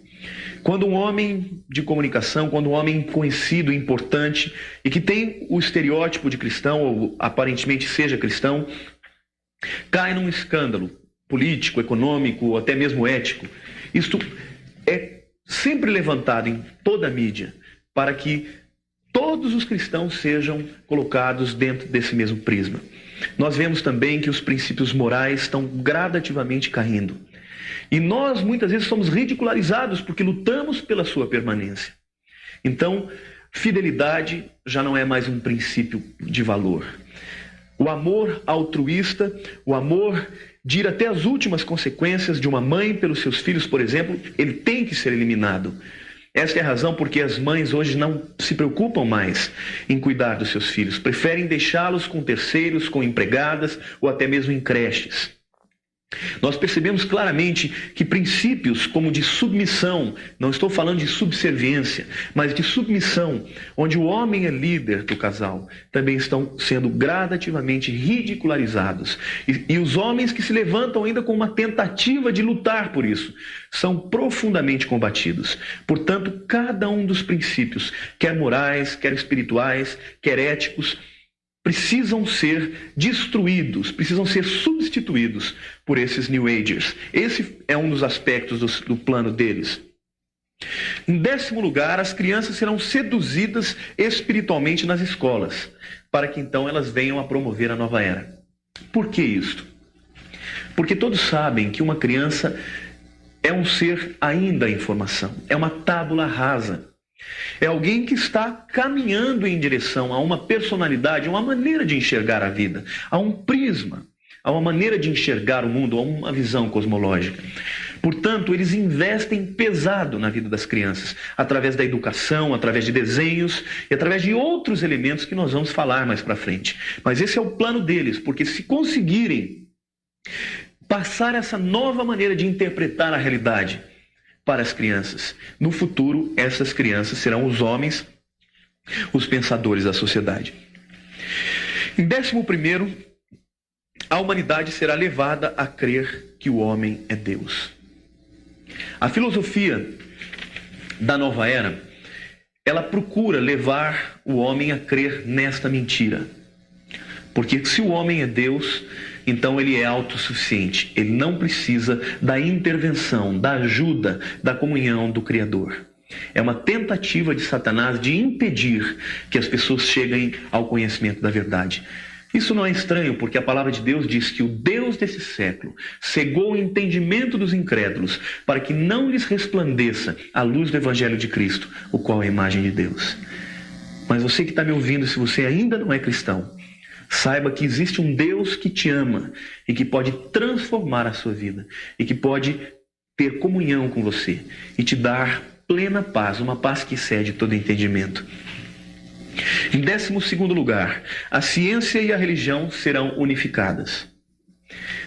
Speaker 1: Quando um homem de comunicação, quando um homem conhecido, importante e que tem o estereótipo de cristão, ou aparentemente seja cristão, cai num escândalo político, econômico ou até mesmo ético, isto é sempre levantado em toda a mídia para que todos os cristãos sejam colocados dentro desse mesmo prisma. Nós vemos também que os princípios morais estão gradativamente caindo. E nós muitas vezes somos ridicularizados porque lutamos pela sua permanência. Então, fidelidade já não é mais um princípio de valor. O amor altruísta, o amor de ir até as últimas consequências de uma mãe pelos seus filhos, por exemplo, ele tem que ser eliminado. Esta é a razão porque as mães hoje não se preocupam mais em cuidar dos seus filhos. Preferem deixá-los com terceiros, com empregadas ou até mesmo em creches. Nós percebemos claramente que princípios como de submissão, não estou falando de subserviência, mas de submissão, onde o homem é líder do casal, também estão sendo gradativamente ridicularizados. E os homens que se levantam ainda com uma tentativa de lutar por isso, são profundamente combatidos. Portanto, cada um dos princípios, quer morais, quer espirituais, quer éticos, precisam ser destruídos, precisam ser substituídos por esses New Agers. Esse é um dos aspectos do plano deles. Em 10º lugar, as crianças serão seduzidas espiritualmente nas escolas, para que então elas venham a promover a nova era. Por que isto? Porque todos sabem que uma criança é um ser ainda em formação, é uma tábula rasa. É alguém que está caminhando em direção a uma personalidade, uma maneira de enxergar a vida, a um prisma. a uma maneira de enxergar o mundo, a uma visão cosmológica. Portanto, eles investem pesado na vida das crianças, através da educação, através de desenhos e através de outros elementos que nós vamos falar mais para frente. Mas esse é o plano deles, porque se conseguirem passar essa nova maneira de interpretar a realidade para as crianças, no futuro essas crianças serão os homens, os pensadores da sociedade. Em 11º, a humanidade será levada a crer que o homem é Deus. A filosofia da nova era, ela procura levar o homem a crer nesta mentira. Porque se o homem é Deus, então ele é autossuficiente. Ele não precisa da intervenção, da ajuda, da comunhão do Criador. É uma tentativa de Satanás de impedir que as pessoas cheguem ao conhecimento da verdade. Isso não é estranho, porque a palavra de Deus diz que o Deus desse século cegou o entendimento dos incrédulos para que não lhes resplandeça a luz do Evangelho de Cristo, o qual é a imagem de Deus. Mas você que está me ouvindo, se você ainda não é cristão, saiba que existe um Deus que te ama e que pode transformar a sua vida e que pode ter comunhão com você e te dar plena paz, uma paz que excede todo entendimento. Em 12º lugar, a ciência e a religião serão unificadas.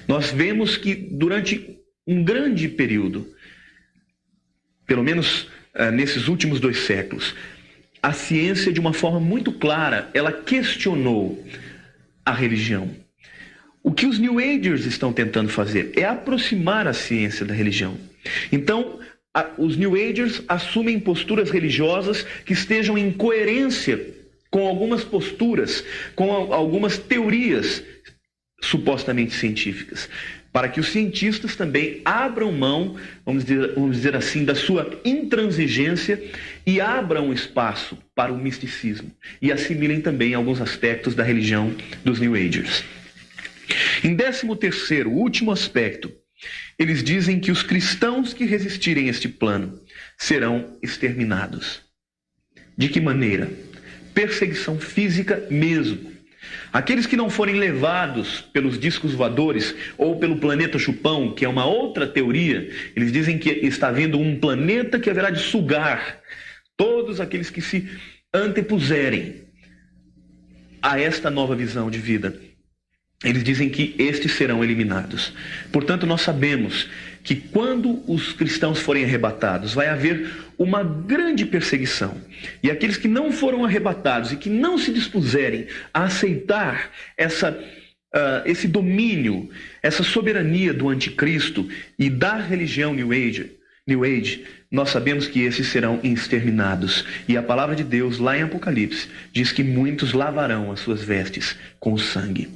Speaker 1: Nós vemos que durante um grande período, pelo menos nesses últimos 2 séculos, a ciência, de uma forma muito clara, ela questionou a religião. O que os New Agers estão tentando fazer é aproximar a ciência da religião. Então, os New Agers assumem posturas religiosas que estejam em coerência com algumas posturas, com algumas teorias supostamente científicas, para que os cientistas também abram mão, vamos dizer assim, da sua intransigência e abram espaço para o misticismo e assimilem também alguns aspectos da religião dos New Agers. Em 13º, o último aspecto, eles dizem que os cristãos que resistirem a este plano serão exterminados. De que maneira? Perseguição física mesmo. Aqueles que não forem levados pelos discos voadores ou pelo planeta chupão, que é uma outra teoria, eles dizem que está havendo um planeta que haverá de sugar todos aqueles que se antepuserem a esta nova visão de vida. Eles dizem que estes serão eliminados. Portanto, nós sabemos que quando os cristãos forem arrebatados, vai haver uma grande perseguição. E aqueles que não foram arrebatados e que não se dispuserem a aceitar esse domínio, essa soberania do anticristo e da religião New Age, nós sabemos que esses serão exterminados. E a palavra de Deus, lá em Apocalipse, diz que muitos lavarão as suas vestes com o sangue.